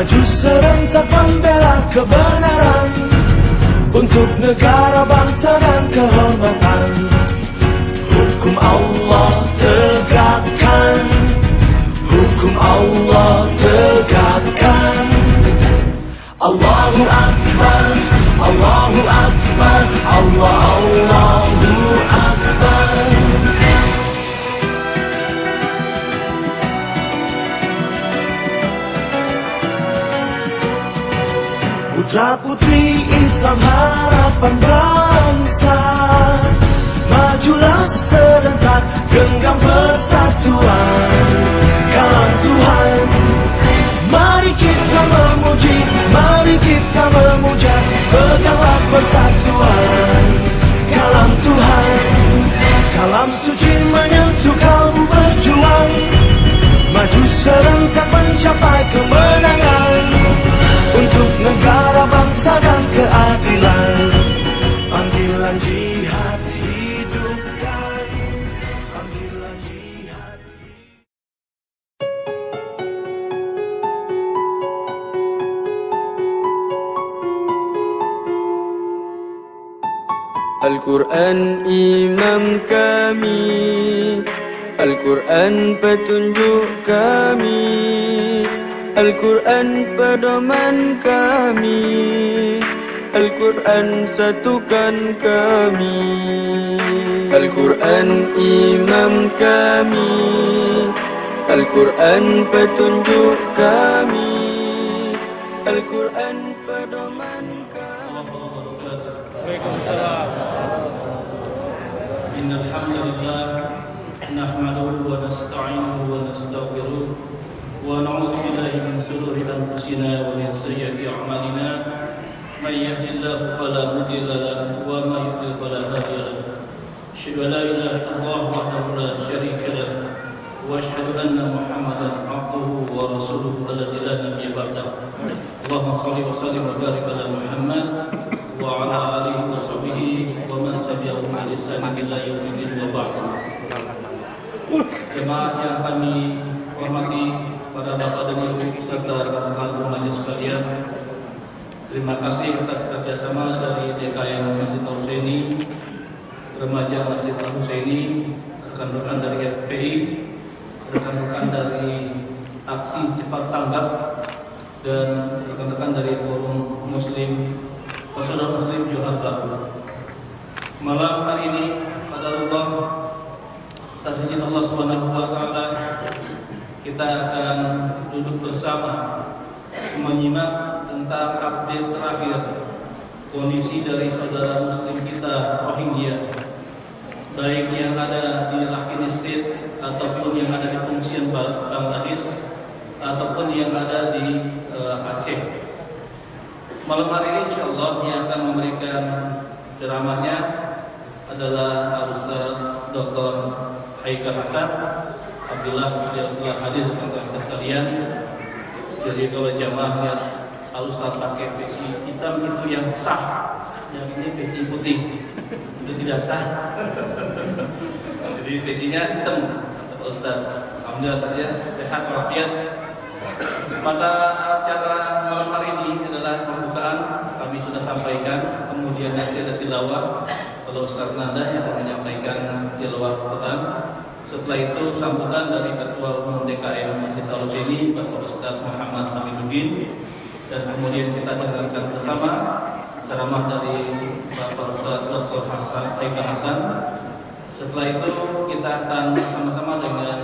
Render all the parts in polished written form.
Maju serentak membela kebenaran, untuk negara, bangsa dan kehormatan. Hukum Allah tegakkan, hukum Allah tegakkan. Allahu Akbar, Allahu Akbar, Allahu Akbar. Putra putri Islam harapan bangsa, majulah serentak genggam persatuan. Kalam Tuhan, mari kita memuji, mari kita memuja, peganglah persatuan. Kalam Tuhan, kalam suci menyentuh kalbu berjuang, maju serentak mencapai kemenangan, untuk negara, bangsa dan keadilan. Panggilan jihad hidupkan, panggilan jihad. Al-Quran imam kami, Al-Quran petunjuk kami, Al-Quran pedoman kami, Al-Quran satukan kami. Al-Quran imam kami, Al-Quran petunjuk kami, Al-Quran pedoman kami. Waalaikumsalam. Innal hamdalillah nahmaduhu wa nasta'inuhu wa nastaghfiruh wa na'udzu billahi min shururi anfusina wa min sayyiati a'malina. May yahdihillahu fala mudilla lahu wa may yudlil fala hadiya lahu. Asyhadu an la ilaha illallah wahdahu la syarika lahu wa asyhadu anna Muhammadan abduhu wa rasuluhu alladzi la nabiyya ba'dahu. Allahumma shalli wa sallim wa barik ala Muhammad wa ala alihi wa sahbihi wa man tabi'ahum bi ihsan ila yaumil din wa ba'd. Jemaah yang kami hormati, para bapak dan ibu serta rekan-rekan remaja sekalian, terima kasih atas kerjasama dari DKM Masjid Al-Husaini, remaja Masjid Al-Husaini, rekan-rekan dari FPI, rekan-rekan dari Aksi Cepat Tanggap, dan rekan-rekan dari Forum Muslim Saudara Muslim Johar Baru. Malam hari ini, qadarullah, atas izin Allah Subhanahu wa taala, kita akan duduk bersama menyimak tentang update terakhir kondisi dari saudara muslim kita Rohingya, baik yang ada di Rakhine State ataupun yang ada di pengungsian Bangladesh ataupun yang ada di Aceh. Malam hari ini insyaallah yang akan memberikan ceramahnya adalah Al-Ustaz Dr. Haikal Hasan. Alhamdulillah dia telah hadir rekan-rekan kita sekalian. Jadi kalau jamaah lihat Al-Ustaz pakai peci hitam itu yang sah, yang ini peci putih itu tidak sah. Jadi pecinya hitam kata Ustaz. Alhamdulillah saja sehat walafiat. Maka acara malam hari ini adalah pembukaan, kami sudah sampaikan, kemudian nanti ada tilawah. Kalau Ustaz Nanda yang akan menyampaikan tilawah Quran. Setelah itu sambutan dari Ketua Umum DKM Masjid Al-Husaini Bapak Ustaz Muhammad Hamiduddin, dan kemudian kita dengarkan bersama ceramah dari Bapak Ustaz Dr. Haikal Hasan. Setelah itu kita akan bersama-sama dengan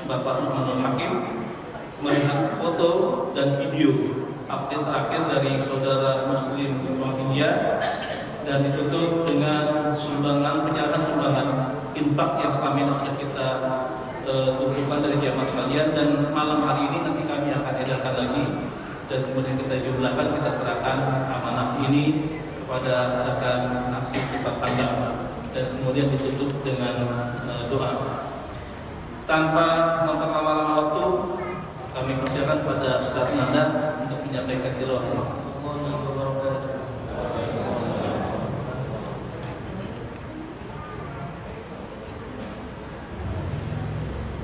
Bapak Nurmanul Hakim melihat foto dan video update terakhir dari saudara muslim Rohingya, dan ditutup dengan sumbangan, penyerahan sumbangan infak yang selama ini sudah kita kumpulkan dari jamaah sekalian, dan malam hari ini nanti kami akan edarkan lagi dan kemudian kita jumlahkan, kita serahkan amanah ini kepada rekan Aksi Cepat Tanggap, dan kemudian ditutup dengan doa. Tanpa memperlama waktu, kami persilakan pada Ustaz Nanda untuk menyampaikan tilawah.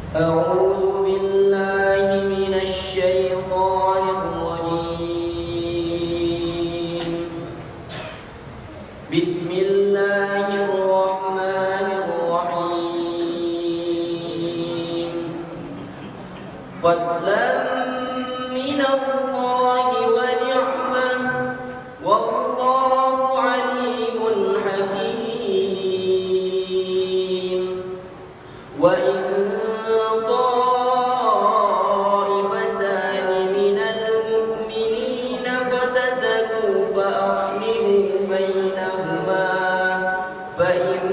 أعوذ بالله من الشيطان الرجيم Bismillahirrahmanirrahim. Fadlan minallahi wa ni'mah, wallahu alimun hakim. Wa in ta'ifatani minal mu'minina qatatalu fa aslihu bainahuma fa in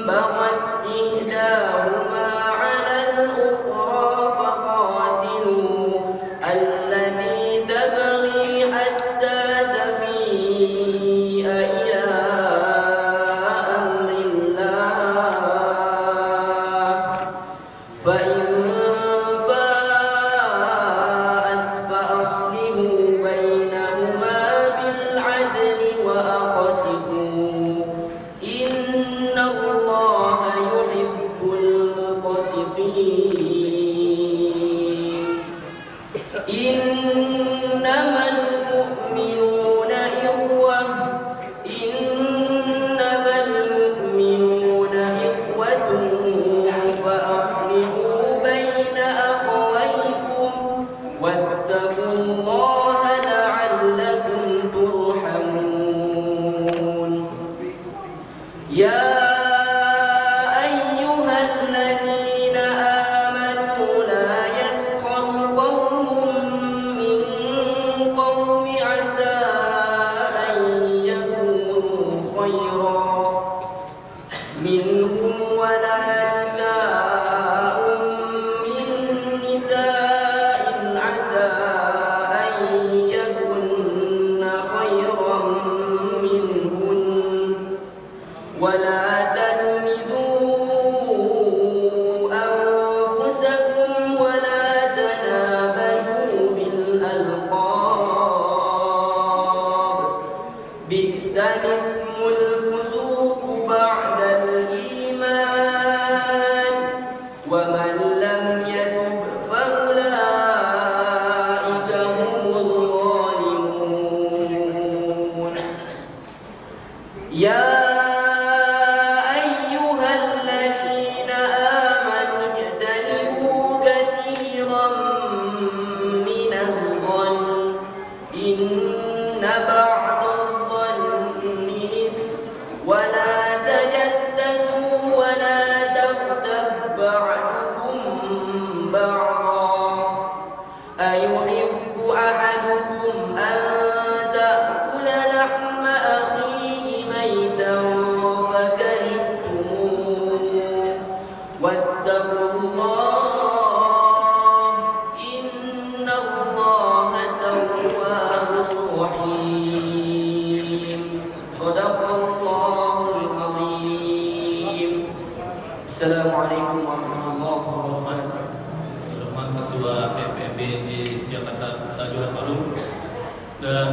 baghat ihdahuma 'ala al-ukhra faqatilu allati tabghi hatta tafi'a ila amrillah fa in fa'at fa aslihu bainahuma bil 'adli wa aqsitu innallaha yuhibbul muqsitin. Innamal mu'minuna ikhwatun fa aslihu baina akhawaykum wattaqullaha la'allakum turhamun. Ya ayyuhalladzina amanu la yaskhar qaumun min qaumi 'asa an yakunu khairan minhum wa la nisaa'un min nisaa'in 'asa an yakunna khairan minhun ولا تلمزوا أنفسكم ولا تنابزوا بالألقاب بئس الاسم الفسوق بعد الإيمان ومن لم يتب فأولئك هم الظالمون. يا أيها الذين آمنوا اجتنبوا كثيرا من الظن إن بعض الظن إثم ولا تجسسوا ولا تغتب بعضكم بعضا أيحب أحدكم أن تأكل لحم أخيه ميتا فكرهتموه واتقوا الله إن الله تواب رحيم. صدق الله العظيم. السلام عليكم ورحمة الله وبركاته. Rahman Ketua PPBJ Jakarta Tajur Harum. Dan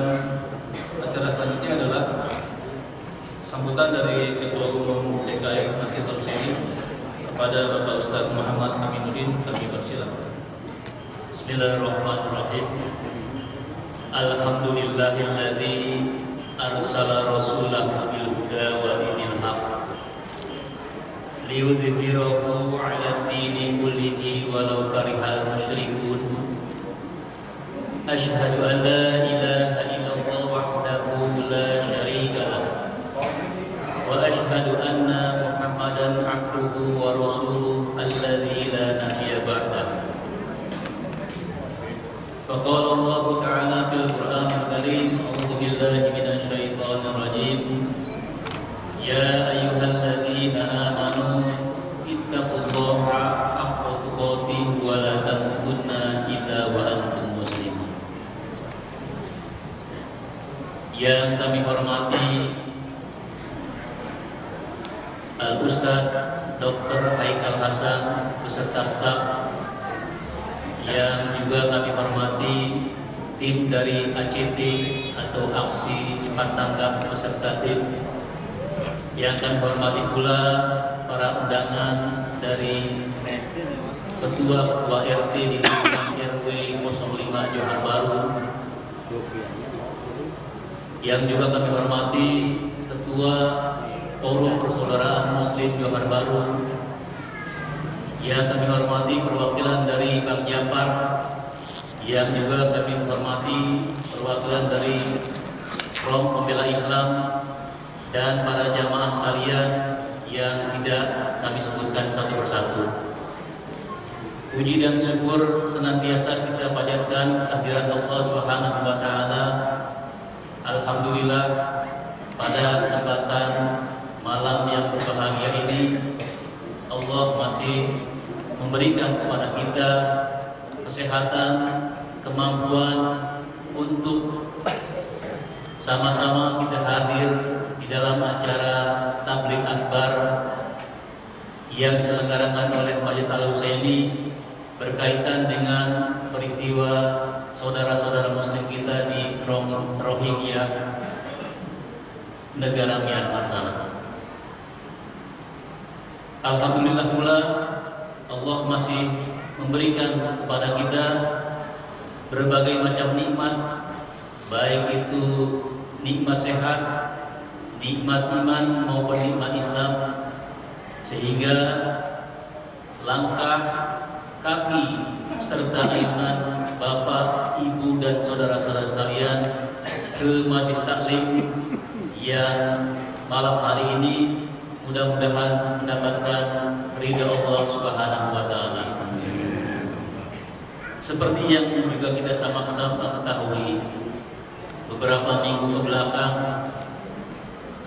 acara selanjutnya adalah sambutan dari Ketua Umum DKM Masjid Al-Husaini kepada Bapak Ustaz Muhammad Aminuddin. Kami persilakan. Bismillahirrahmanirrahim. Alhamdulillahilladzi arsala rasulahu bil huda wa dinil haqq liyudhhirahu 'ala dini kullihi walau karihal musyrikun. Asyhadu an la ilaha illallah wahdahu la syarika lah wa asyhadu anna Muhammadan 'abduhu wa rasuluhu alladzi la nabiyya ba'dahu. فقال الله تعالى في القرآن الكريم أعوذ بالله من الشيطان الرجيم يا أيها الذين آمنوا اتقوا الله حق تقاته ولا تموتن إلا وأنتم مسلمون. Yang kami hormati Al-Ustaz Dr. Haikal Hasan beserta staf, yang juga kami hormati tim dari ACT atau Aksi Cepat Tanggap beserta tim, yang kami hormati pula para undangan dari ketua-ketua RT di lingkungan RW 05 Johar Baru, yang juga kami hormati Ketua Forum Persaudaraan Muslim Johar Baru, yang kami hormati perwakilan dari Bang Jafar, yang juga kami hormati perwakilan dari Front Pembela Islam, dan para jamaah sekalian yang tidak kami sebutkan satu persatu. Puji dan syukur senantiasa kita panjatkan kehadirat Allah Subhanahu wa taala. Alhamdulillah, pada kesempatan malam yang berbahagia ini Allah masih memberikan kepada kita kesehatan, kemampuan untuk sama-sama kita hadir di dalam acara tabligh akbar yang diselenggarakan oleh Masjid Al-Husaini berkaitan dengan peristiwa saudara-saudara muslim kita di Rohingya, negara Myanmar sana. Alhamdulillah pula Allah masih memberikan kepada kita berbagai macam nikmat, baik itu nikmat sehat, nikmat iman maupun nikmat Islam, sehingga langkah kaki serta iman Bapak, Ibu dan saudara-saudara sekalian ke Majelis Taklim yang malam hari ini mudah-mudahan mendapatkan ridha Allah Subhanahu wa taala. Seperti yang juga kita sama-sama ketahui, beberapa minggu ke belakang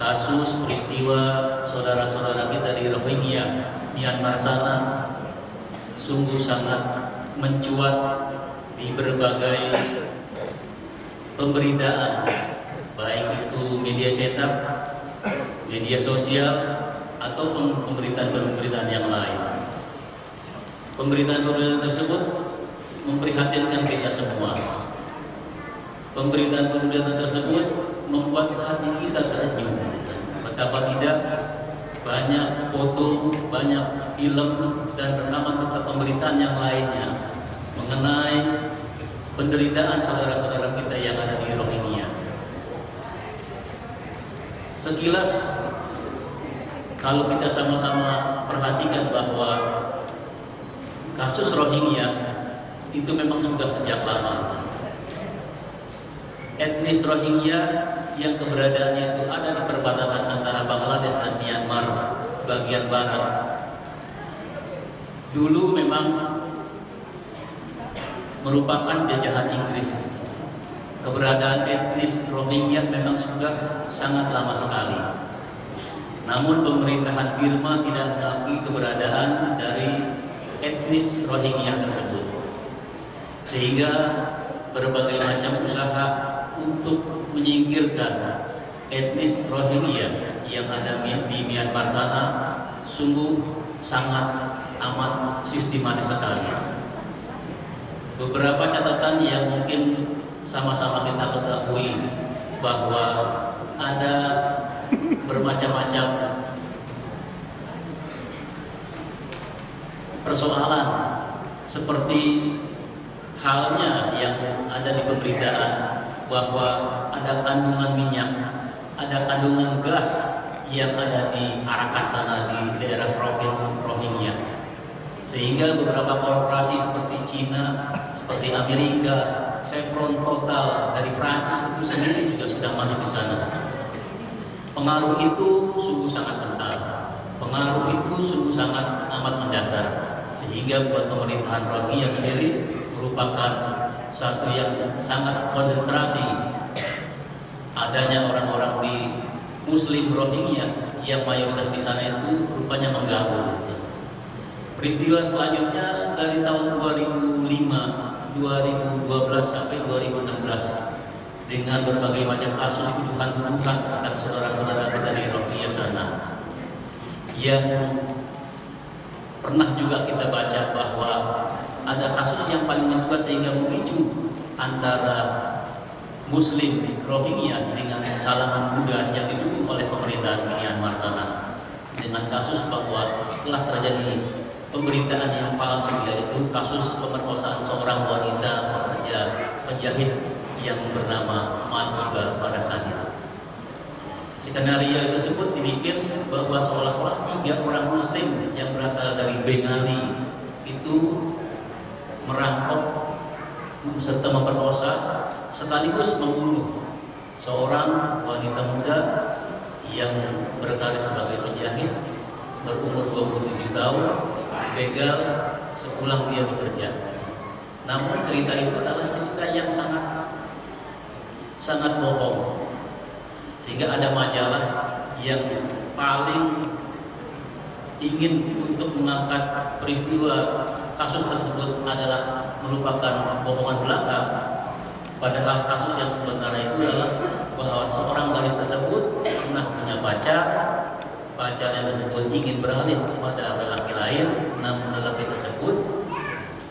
kasus peristiwa saudara-saudara kita di Rohingya, Myanmar sana sungguh sangat mencuat di berbagai pemberitaan, baik itu media cetak, media sosial, ataupun pemberitaan-pemberitaan yang lain. Pemberitaan-pemberitaan tersebut memprihatinkan kita semua. Pemberitaan-pemberitaan tersebut membuat hati kita terenyuh. Betapa tidak banyak foto, banyak film dan rekaman serta pemberitaan yang lainnya mengenai penderitaan saudara-saudara kita yang ada di Rohingya. Sekilas kalau kita sama-sama perhatikan bahwa kasus Rohingya itu memang sudah sejak lama. Etnis Rohingya yang keberadaannya itu ada di perbatasan antara Bangladesh dan Myanmar bagian barat. Dulu memang merupakan jajahan Inggris. Keberadaan etnis Rohingya memang sudah sangat lama sekali. Namun pemerintahan Burma tidak mengakui keberadaan dari etnis Rohingya tersebut, sehingga berbagai macam usaha untuk menyingkirkan etnis Rohingya yang ada di Myanmar sana sungguh sangat amat sistematis sekali. Beberapa catatan yang mungkin sama-sama kita ketahui bahwa ada bermacam-macam persoalan seperti halnya yang ada di pemberitaan bahwa ada kandungan minyak, ada kandungan gas yang ada di Arakan sana di daerah Rohingya, sehingga beberapa korporasi seperti Cina, seperti Amerika, Chevron, Total dari Prancis itu sendiri juga sudah masuk di sana. Pengaruh itu sungguh sangat kental, pengaruh itu sungguh sangat amat mendasar, sehingga buat pemerintahan Rohingya sendiri merupakan satu yang sangat konsentrasi adanya orang-orang di Muslim Rohingya yang mayoritas di sana itu rupanya mengganggu. Peristiwa selanjutnya dari tahun 2005, 2012 sampai 2016 dengan berbagai macam kasus tuduhan-tuduhan terhadap saudara-saudara kita di Rohingya sana, yang pernah juga kita baca bahwa ada kasus yang paling mencuat sehingga memicu antara Muslim Rohingya dengan kalangan Buddha yang didukung oleh pemerintahan Myanmar sana, dengan kasus bahwa telah terjadi pemberitaan yang palsu, yaitu kasus pemerkosaan seorang wanita pekerja penjahit yang bernama Madiba pada saat itu. Skenario tersebut dibikin bahwa seolah-olah 3 orang Muslim yang berasal dari Bengali itu merampok serta memperkosa sekaligus membunuh seorang wanita muda yang berkarir sebagai penjahit berumur 27 tahun, begal sepulang dia bekerja. Namun cerita itu adalah cerita yang sangat bohong, sehingga ada majalah yang paling ingin untuk mengangkat peristiwa kasus tersebut adalah merupakan bohongan belaka, padahal kasus yang sebenarnya itu adalah bahwa seorang gadis tersebut pernah punya pacar yang tersebut ingin beralih kepada lelaki lain, namun lelaki tersebut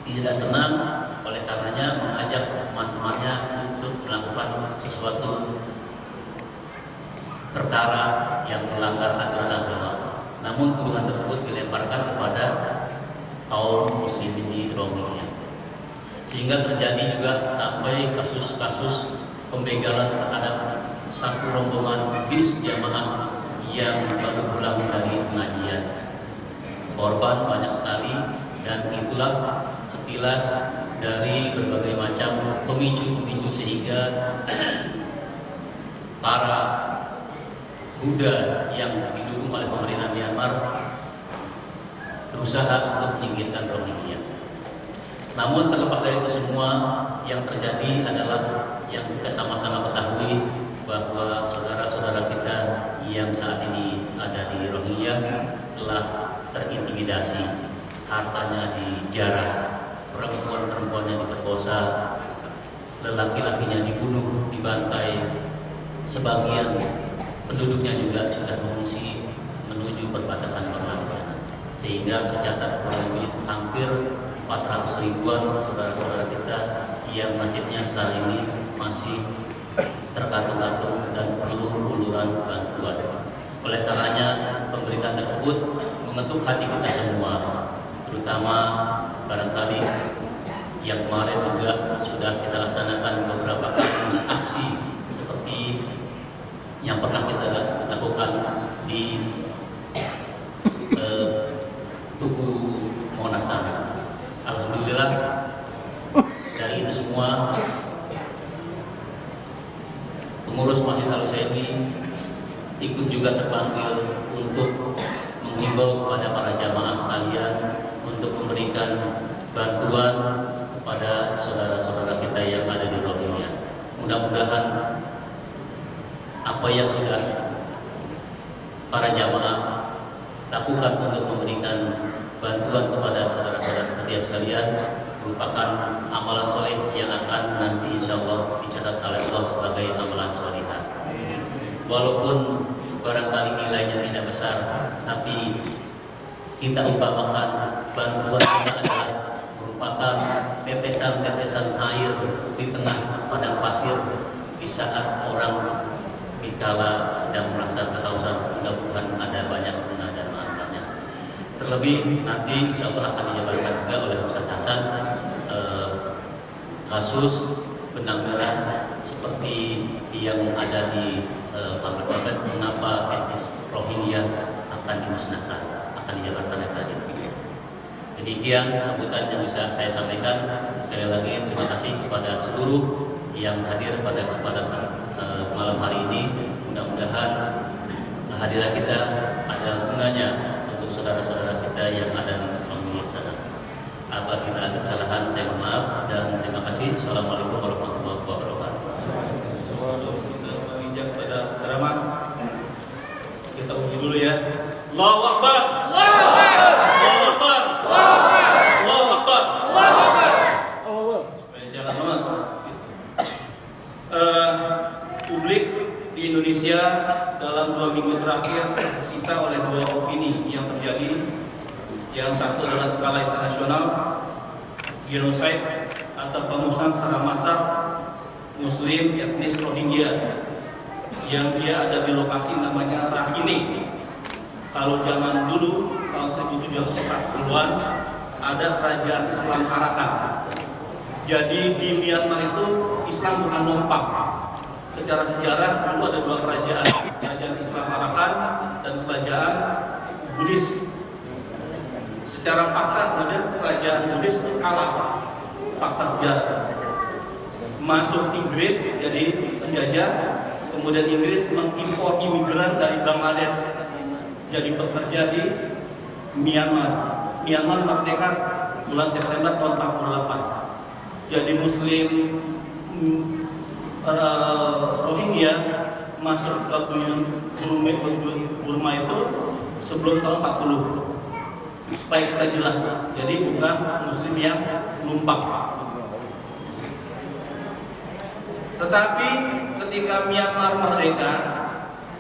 tidak senang, oleh karenanya mengajak teman-temannya untuk melakukan sesuatu perkara yang melanggar aturan agama. Namun tuduhan tersebut dilemparkan kepada kaum muslimin di Rohingya, sehingga terjadi juga sampai kasus-kasus pembegalan terhadap satu rombongan bis jamaah yang baru pulang dari pengajian. Korban banyak sekali, dan itulah sekilas dari berbagai macam pemicu-pemicu sehingga para Buddha yang didukung oleh pemerintah Myanmar berusaha untuk menyingkirkan Rohingya. Namun terlepas dari itu semua, yang terjadi adalah yang kita sama-sama ketahui bahwa saudara-saudara kita yang saat ini ada di Rohingya telah terintimidasi, hartanya dijarah, perempuan-perempuannya diperkosa, lelaki-lakinya dibunuh, dibantai, sebagian penduduknya juga sudah mengungsi menuju perbatasan Bangladesh, sehingga tercatat kurang lebih hampir 400 ribuan saudara-saudara kita yang nasibnya sekarang ini masih tergantung-gantung dan perlu uluran bantuan. Oleh karenanya pemberitaan tersebut mengetuk hati kita semua, terutama barangkali yang kemarin juga sudah kita laksanakan beberapa kali aksi seperti yang pernah kita lakukan di Tugu Monas sana. Alhamdulillah dari itu semua pengurus Masjid Al-Husaini ikut juga terpanggil untuk menghimbau kepada para jamaah sekalian untuk memberikan bantuan kepada saudara-saudara kita yang ada di Rohingya. Mudah-mudahan apa yang sudah para jamaah lakukan untuk memberikan bantuan kepada saudara-saudara kita sekalian merupakan amalan soleh yang akan nanti insya Allah dicatat oleh Allah sebagai amalan solihah. Walaupun barangkali nilainya tidak besar, tapi kita umpamakan bantuan kita adalah merupakan tetesan-tetesan air di tengah padang pasir di saat orang dikala sedang merasa kehausan. Mudah-mudahan ada banyak guna dan manfaatnya. Terlebih nanti insya Allah akan dijabarkan juga oleh Ustaz Hasan kasus benang merah seperti yang ada di pabrik-pabrik, mengapa etnis Rohingya akan dimusnahkan, akan dijabarkan oleh tadi. Demikian sambutan yang bisa saya sampaikan. Sekali lagi terima kasih kepada seluruh yang hadir pada kesempatan malam hari ini. Mudah-mudahan kehadiran kita ada gunanya untuk saudara-saudara kita yang ada di Rohingya sana. Apabila ada kesalahan saya mohon maaf dan terima kasih. Assalamualaikum warahmatullahi wabarakatuh. Kita menginjak pada ceramah. Kita uji dulu ya. Allahu Akbar. Allahu Akbar. Allahu Akbar. Supaya jalan mas. Publik di Indonesia dalam 2 minggu terakhir disita oleh 2 opini yang terjadi. Yang satu adalah skala internasional, genocide atau pemusnahan secara massal Muslim etnis Rohingya yang dia ada di lokasi namanya Rakhine. Kalau zaman dulu tahun 1740-an ada kerajaan Islam Arakan. Jadi di Myanmar itu Islam bukan numpang, secara sejarah dulu ada dua kerajaan, kerajaan Islam Arakan dan kerajaan Buddhis. Secara fakta kemudian kerajaan Buddhis itu kalah, fakta sejarah. Masuk Inggris jadi penjajah, kemudian Inggris mengimpor imigran dari Bangladesh jadi bekerja di Myanmar. Myanmar merdeka bulan September tahun 48. Jadi Muslim Rohingya masuk ke Burma itu sebelum tahun 40. Supaya kita jelas, jadi bukan Muslim yang numpang. Tetapi ketika Myanmar merdeka,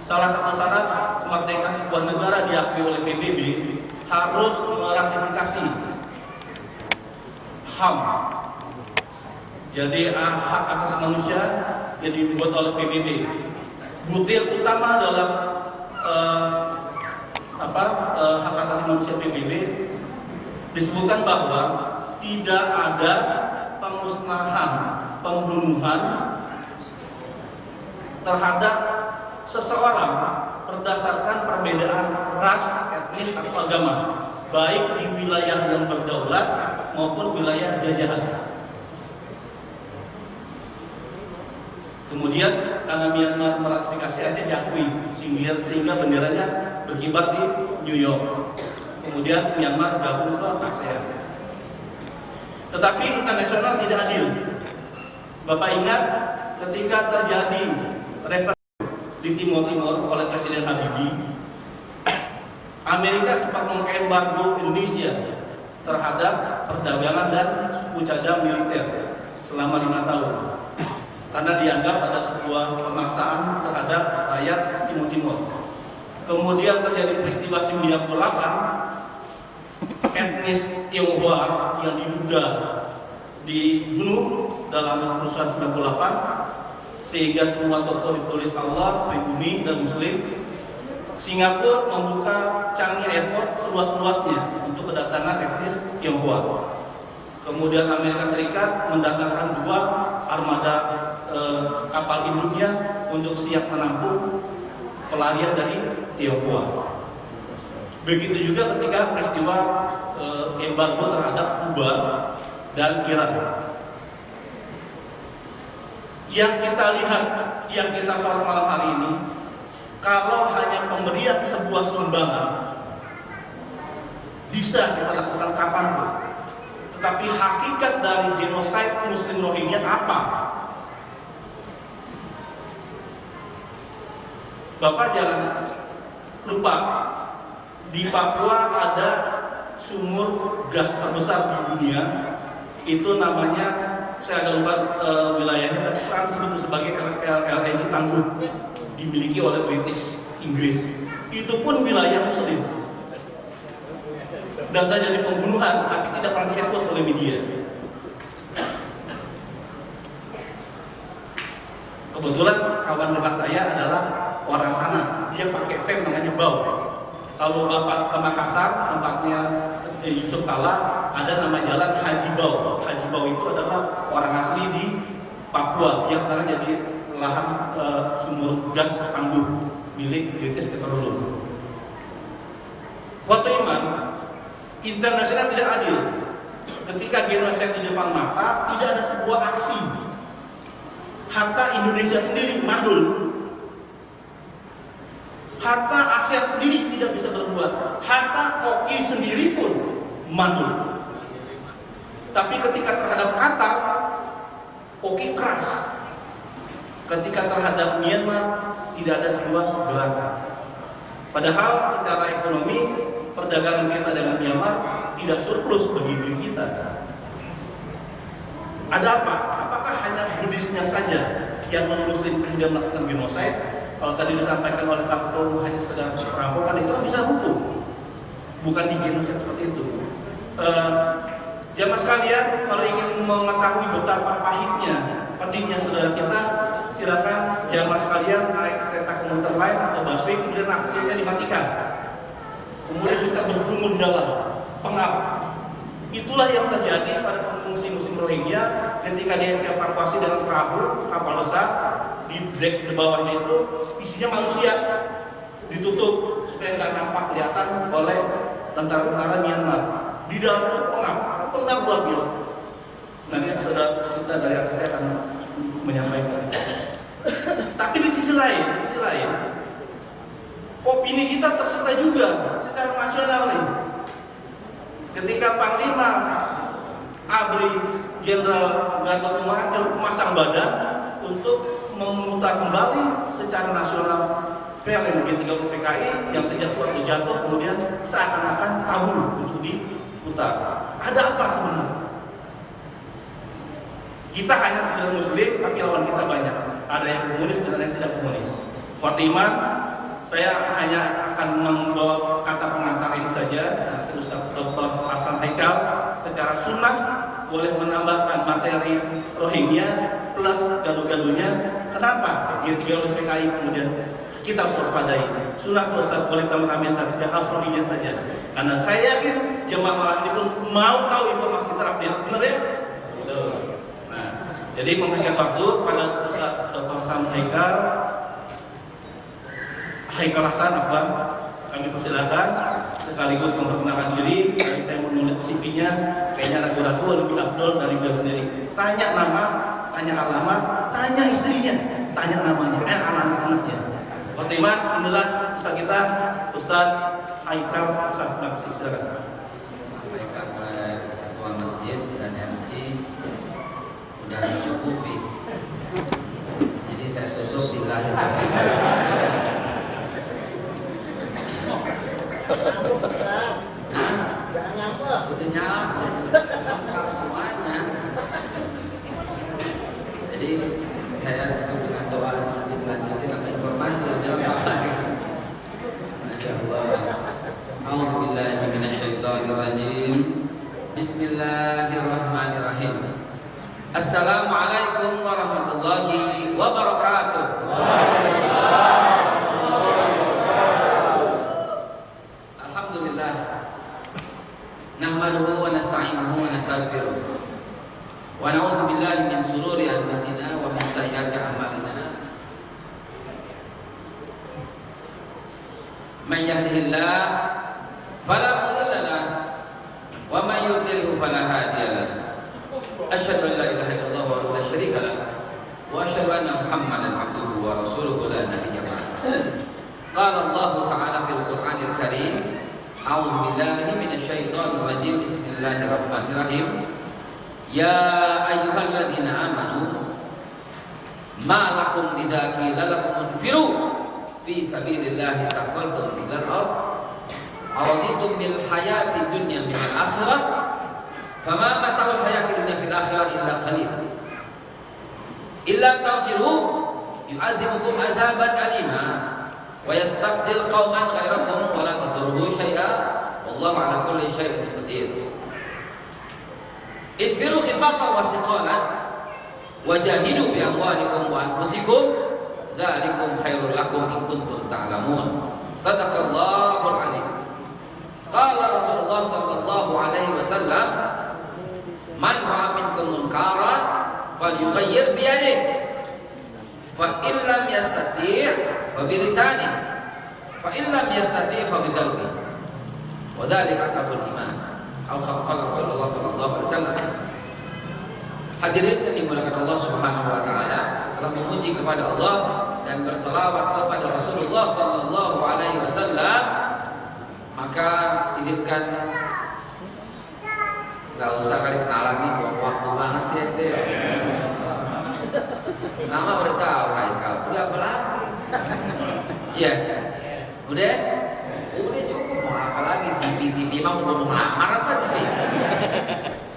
salah satu syarat kemerdekaan sebuah negara diakui oleh PBB harus meratifikasi HAM. Jadi hak asasi manusia yang dibuat oleh PBB. Butir utama dalam hak asasi manusia PBB disebutkan bahwa tidak ada pemusnahan, pembunuhan terhadap seseorang berdasarkan perbedaan ras, etnis, atau agama, baik di wilayah yang berdaulat maupun wilayah jajahan. Kemudian karena Myanmar meratifikasi aja diakui sehingga benderanya berkibar di New York. Kemudian Myanmar gabung ke ASEAN. Tetapi internasional tidak adil. Bapak ingat ketika terjadi referendum di Timur Timur oleh Presiden Habibie, Amerika sempat mengembargo Indonesia terhadap perdagangan dan suku cadang militer selama 5 tahun. Karena dianggap ada sebuah pemaksaan terhadap rakyat Timur Timur. Kemudian terjadi peristiwa 98, etnis Tionghoa yang diduga dibunuh dalam kerusuhan 98, sehingga semua tokoh ditulis Allah, pribumi dan Muslim. Singapura membuka Changi Airport seluas-luasnya untuk kedatangan etnis Tionghoa. Kemudian Amerika Serikat mendatangkan 2 armada kapal induknya untuk siap menampung pelarian dari Tionghoa. Begitu juga ketika peristiwa embargo terhadap Kuba dan Iran. Yang kita lihat, yang kita sorot malam hari ini, kalau hanya pemberian sebuah sumbangan bisa kita lakukan kapanpun. Tetapi hakikat dari genosid Muslim Rohingya apa? Bapak jangan lupa, di Papua ada sumur gas terbesar di dunia. Itu namanya, saya agak lupa wilayahnya, tapi sekarang disebut sebagai LNG Tangguh, dimiliki oleh British, Inggris. Itu pun wilayah Muslim. Dan terjadi pembunuhan, tapi tidak pernah diekspos oleh media. Kebetulan kawan dekat saya adalah orang sana, dia pakai fame namanya Bau. Kalau Bapak ke Makassar, tempatnya Yusuf Kala, ada nama jalan Haji Bau. Haji Bau itu adalah orang asli di Papua yang sekarang jadi lahan sumur gas tangguh milik British Petroleum. Foto iman, internasional tidak adil. Ketika genosid di depan mata, tidak ada sebuah aksi. Hatta Indonesia sendiri mandul. Hatta ASEAN sendiri tidak bisa berbuat. Hatta Oki sendiri pun mandul. Tapi ketika terhadap Qatar, Oki keras. Ketika terhadap Myanmar, tidak ada sebuah gerakan. Padahal secara ekonomi, perdagangan kita dengan Myanmar tidak surplus bagi diri kita. Ada apa? Apakah hanya Buddhisnya saja yang non-Muslim kemudian melakukan genosid? Kalau tadi disampaikan oleh Pak Ketua hanya sekedar perampokan, itu bisa hukum, bukan di genosid seperti itu. Jamaah sekalian, kalau ingin mengetahui betapa pahitnya, pedihnya saudara kita, silakan jamaah sekalian naik kereta komuter lain atau busway, kemudian aksinya dimatikan. Kemudian kita berkerumun dalam pengap. Itulah yang terjadi pada pengungsi Muslim Rohingya ketika dia dievakuasi dengan perahu kapal besar di di bag di bawahnya itu isinya manusia, ditutup supaya nggak nampak kelihatan oleh tentara-tentara Myanmar. Di dalam itu pengap luar biasa. Nanti saudara kita dari RT akan menyampaikan. Tapi di sisi lain, opini kita terserta juga secara nasional nih. Ketika Panglima ABRI Jenderal Gatot Nurmantio memasang badan untuk memutar kembali secara nasional PLN G30 PKI yang sejak suatu jatuh kemudian seakan-akan tabu untuk diputar. Ada apa sebenarnya? Kita hanya sekedar muslim, tapi lawan kita banyak. Ada yang komunis dan ada yang tidak komunis. Fatimah, saya hanya akan membawa kata pengantar ini saja. Ustaz Dr. Hasan Haikal secara sunnah boleh menambahkan materi Rohingya plus gaduh-gaduhnya. Kenapa? G30 PKI kemudian kita harus waspadai. Sunnah Ustaz boleh tambah saja, harus Rohingya saja. Karena saya yakin jemaah malam ini pun mau tahu informasi terupdate, benar ya? Betul. Nah, jadi memberikan waktu pada Ustaz Dr. Hasan Haikal Hasan, kami persilakan sekaligus memperkenalkan diri. Saya menulis CV-nya, kayaknya ragu-ragu lebih afdol dari beliau sendiri. Tanya nama, tanya alamat, tanya istrinya, tanya namanya, anak-anaknya. Fatimah, inilah Ustaz kita, Ustaz Haikal Hasan. Terima kasih, silakan. Sampaikan oleh ketua masjid dan MC sudah mencukupi. Jadi saya tutup billahi udah lengkap semuanya. Jadi saya tutup dengan doa dilanjutin sama informasi lebih lengkap lagi. Masya Allah. A'udzubillahi minasyaitonirrajim. Bismillahirrahmanirrahim. Assalamualaikum warahmatullahi wabarakatuh. Alhamdulillah. Nahmaduhu wa nasta'inuhu wa nastaghfiruh. Wa na'udzu billahi min shururi anfusina wa min sayyiati a'malina. Man yahdihillah fala mudilla lahu wa man yudlilhu fala hadiya lahu. Asyhadu an la ilaha illallah wa la syarika lahu wa asyhadu anna Muhammadan abduhu wa rasuluhu la nabiyya ba'dahu. Qala Allah ta'ala fil Qur'anil Karim, a'udzu billahi minasyaitonir rajim. Bismillahirrahmanirrahim. Ya ayyuhalladzina amanu ma lakum idza qila lakum infiru fi sabilillahi taqaltum ilal ard araditum bil hayati dunya min al akhirah fama mata'ul hayati dunya fil akhirah illa qalil illa taghfiru yu'adzibukum azaban alima wa yastabdil qauman ghairakum wa la tadurruhu syai'a wallahu ala kulli syai'in qadir. Infiru khifafan wa thiqalan wajahidu bi amwalikum wa anfusikum dzalikum khairul lakum in kuntum ta'lamun. Shadaqallahul azim. Qala Rasulullah sallallahu alaihi wasallam, man ra'a minkum munkaran falyughayyir bi yadihi fa in lam yastati' fa bi lisanihi fa in lam yastati' fa bi qalbihi wa dzalika aqrabul iman. Al-Qala Rasulullah sallallahu alaihi wasallam. Hadirin yang dimuliakan Allah Subhanahu wa taala, setelah memuji kepada Allah dan berselawat kepada Rasulullah sallallahu alaihi wasallam, maka izinkan enggak usah kali kenalan nih, buang waktu banget sih ente. Nama udah tahu Haikal, udah apa lagi? Iya. Udah cukup, mau apa lagi CV mau ngomong lamar apa CV?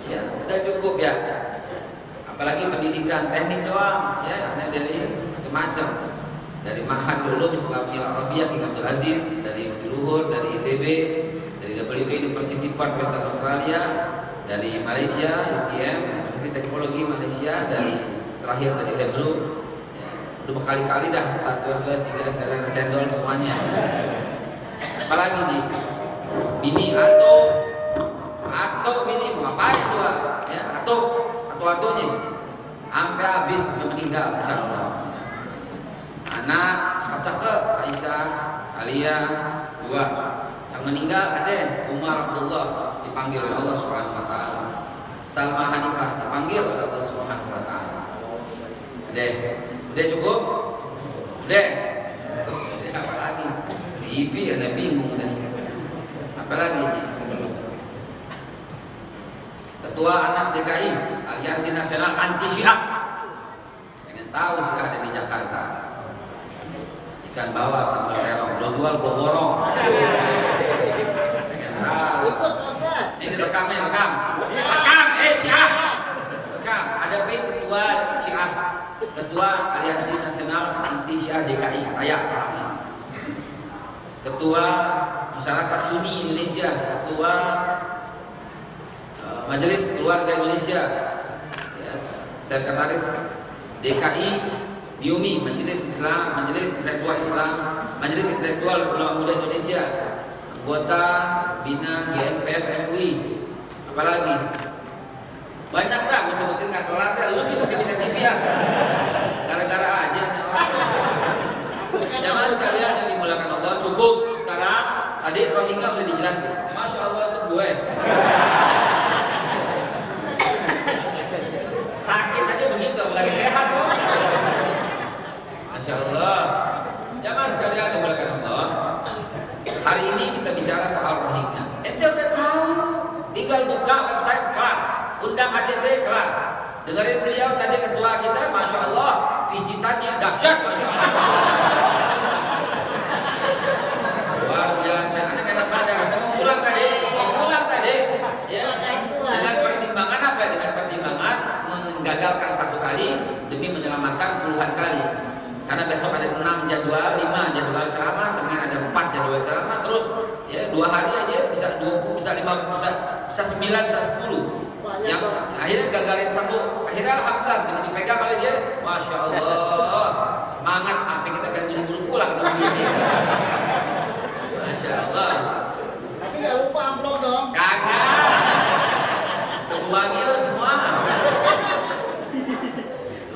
Ya, udah cukup ya. Apalagi pendidikan teknik doang, ya, ada dari macam-macam. Dari Mahad dulu Islamiyah Arabiyah King Abdul Aziz, dari Luhur, dari ITB, dari WU University Perth Western Australia, dari Malaysia, ITM, Universitas Teknologi Malaysia, dari terakhir dari Hebrew. Ya, udah berkali-kali dah 1, 2, 3, dari cendol semuanya. Apalagi Ji? Bini atau bini mau ngapain dua? Ya, atau atunya sampai habis sampai meninggal, insyaallah. Anak cakep, Aisyah, Alia, 2. Yang meninggal ada Umar Abdullah, dipanggil oleh Allah Subhanahu wa taala. Salma Hanifah dipanggil oleh Allah Subhanahu wa taala. Udah cukup? Udah. Jadi apa lagi? CV ada bingung dah. Apa lagi? Ketua Anas DKI, Aliansi Nasional Anti Syiah. Pengen tahu sih ada di Jakarta. Ikan bawal sambal terong, lo jual gue borong. Pengen tahu. Ini rekamnya, rekam. Syiah. Rekam. Ada ketua Syiah, Ketua Aliansi Nasional Anti Syiah DKI, saya. Ketua Masyarakat Sunni Indonesia, Ketua Majelis Keluarga Indonesia, Sekretaris DKI Diumi, Majelis Islam, Majelis Intelektual Islam, Majelis Intelektual Ulama Muda Indonesia, anggota Bina GMPF MUI, apalagi banyak dah, gue sebutin nggak kelar dah, lu sih pakai bina CV ya, gara-gara aja. Jamaah sekalian yang dimulakan Allah, cukup sekarang. Tadi Rohingya udah dijelasin, Masya Allah itu gue. Sakit aja begitu, lagi sehat kok. Masya Allah. Jamaah sekalian dimulakan Allah. Hari ini kita bicara soal Rohingya. Ente udah tahu, tinggal buka website kelar, undang ACT kelar. Dengerin beliau tadi ketua kita, Masya Allah, pijitannya dahsyat. Luar biasa. Anda enak badan. Anda mau pulang tadi? Ya. Dengan pertimbangan apa? Dengan pertimbangan menggagalkan 1 kali demi menyelamatkan puluhan kali. Karena besok ada 6 jadwal, 5 jadwal ceramah, Senin ada 4 jadwal ceramah, terus ya 2 hari aja bisa 20, bisa 5, bisa 9, bisa 10. Yang akhirnya gagalin 1, akhirnya alhamdulillah begitu dipegang oleh dia, Masya Allah, semangat sampai kita kan buru-buru pulang. Masya Allah. Tapi nggak lupa amplop dong. Kagak. Tunggu bagi lo semua.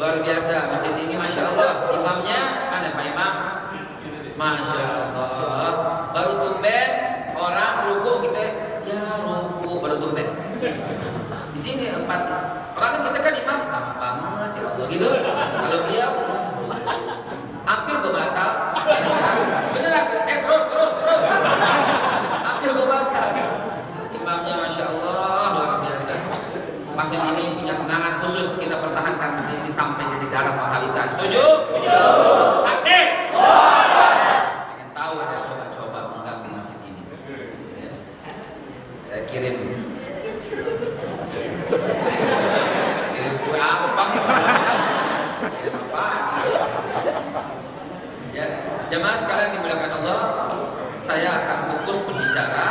Luar biasa masjid ini, Masya Allah. Imamnya mana Pak Imam? Masya Allah. Baru tumben orang ruku kita, ya ruku baru tumben. Di sini 4 orang kita kan imam lama banget ya begitu. Kalau dia hampir gue batal. Beneran, terus. Hampir gue batal. Imamnya Masya Allah luar biasa. Masjid ini punya kenangan khusus, kita pertahankan masjid ini sampai jadi darah penghabisan. Setuju? Takbir. Pengen tahu ada coba-coba mengganggu masjid ini. Ya. Saya kirim kue apa? Kirim apa? Ya, jemaah sekalian dimuliakan Allah, saya akan fokus berbicara.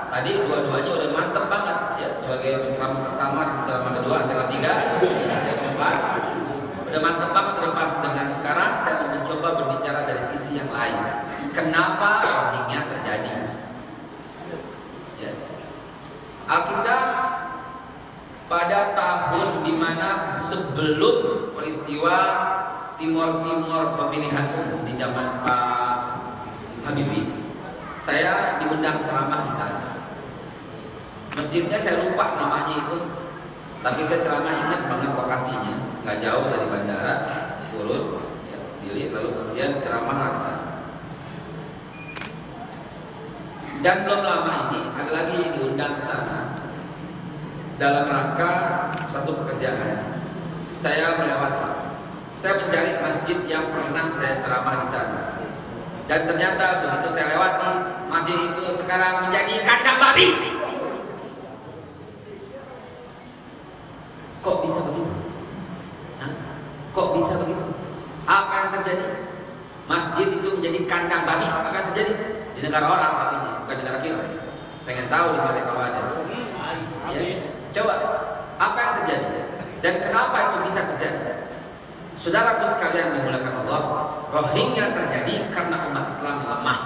Tadi dua-duanya udah mantep banget ya, sebagai penceramah pertama, penceramah kedua, yang ketiga, yang keempat, udah mantep banget, udah pas. Dengan sekarang saya mau mencoba berbicara dari sisi yang lain. Kenapa Rohingya terjadi? Ya. Alkisah pada tahun dimana sebelum peristiwa Timur pemilihan umum di zaman Pak Habibie, saya diundang ceramah di sana. Masjidnya saya lupa namanya itu, tapi saya ceramah ingat banget lokasinya, nggak jauh dari bandara, turun, ya, dilihat, lalu kemudian ceramah di sana. Dan belum lama ini ada lagi yang diundang ke sana dalam rangka satu pekerjaan. Saya melewati, saya mencari masjid yang pernah saya ceramah di sana. Dan ternyata begitu saya lewati, masjid itu sekarang menjadi kandang babi. Kok bisa begitu? Hah? Kok bisa begitu? Apa yang terjadi? Masjid itu menjadi kandang babi. Apa yang terjadi? Di negara orang, tapi bukan negara kita. Pengen tahu di mana kalau ada? Ya. Coba, apa yang terjadi? Dan kenapa itu bisa terjadi? Saudaraku sekalian dimuliakan Allah, Rohingya terjadi karena umat Islam lemah.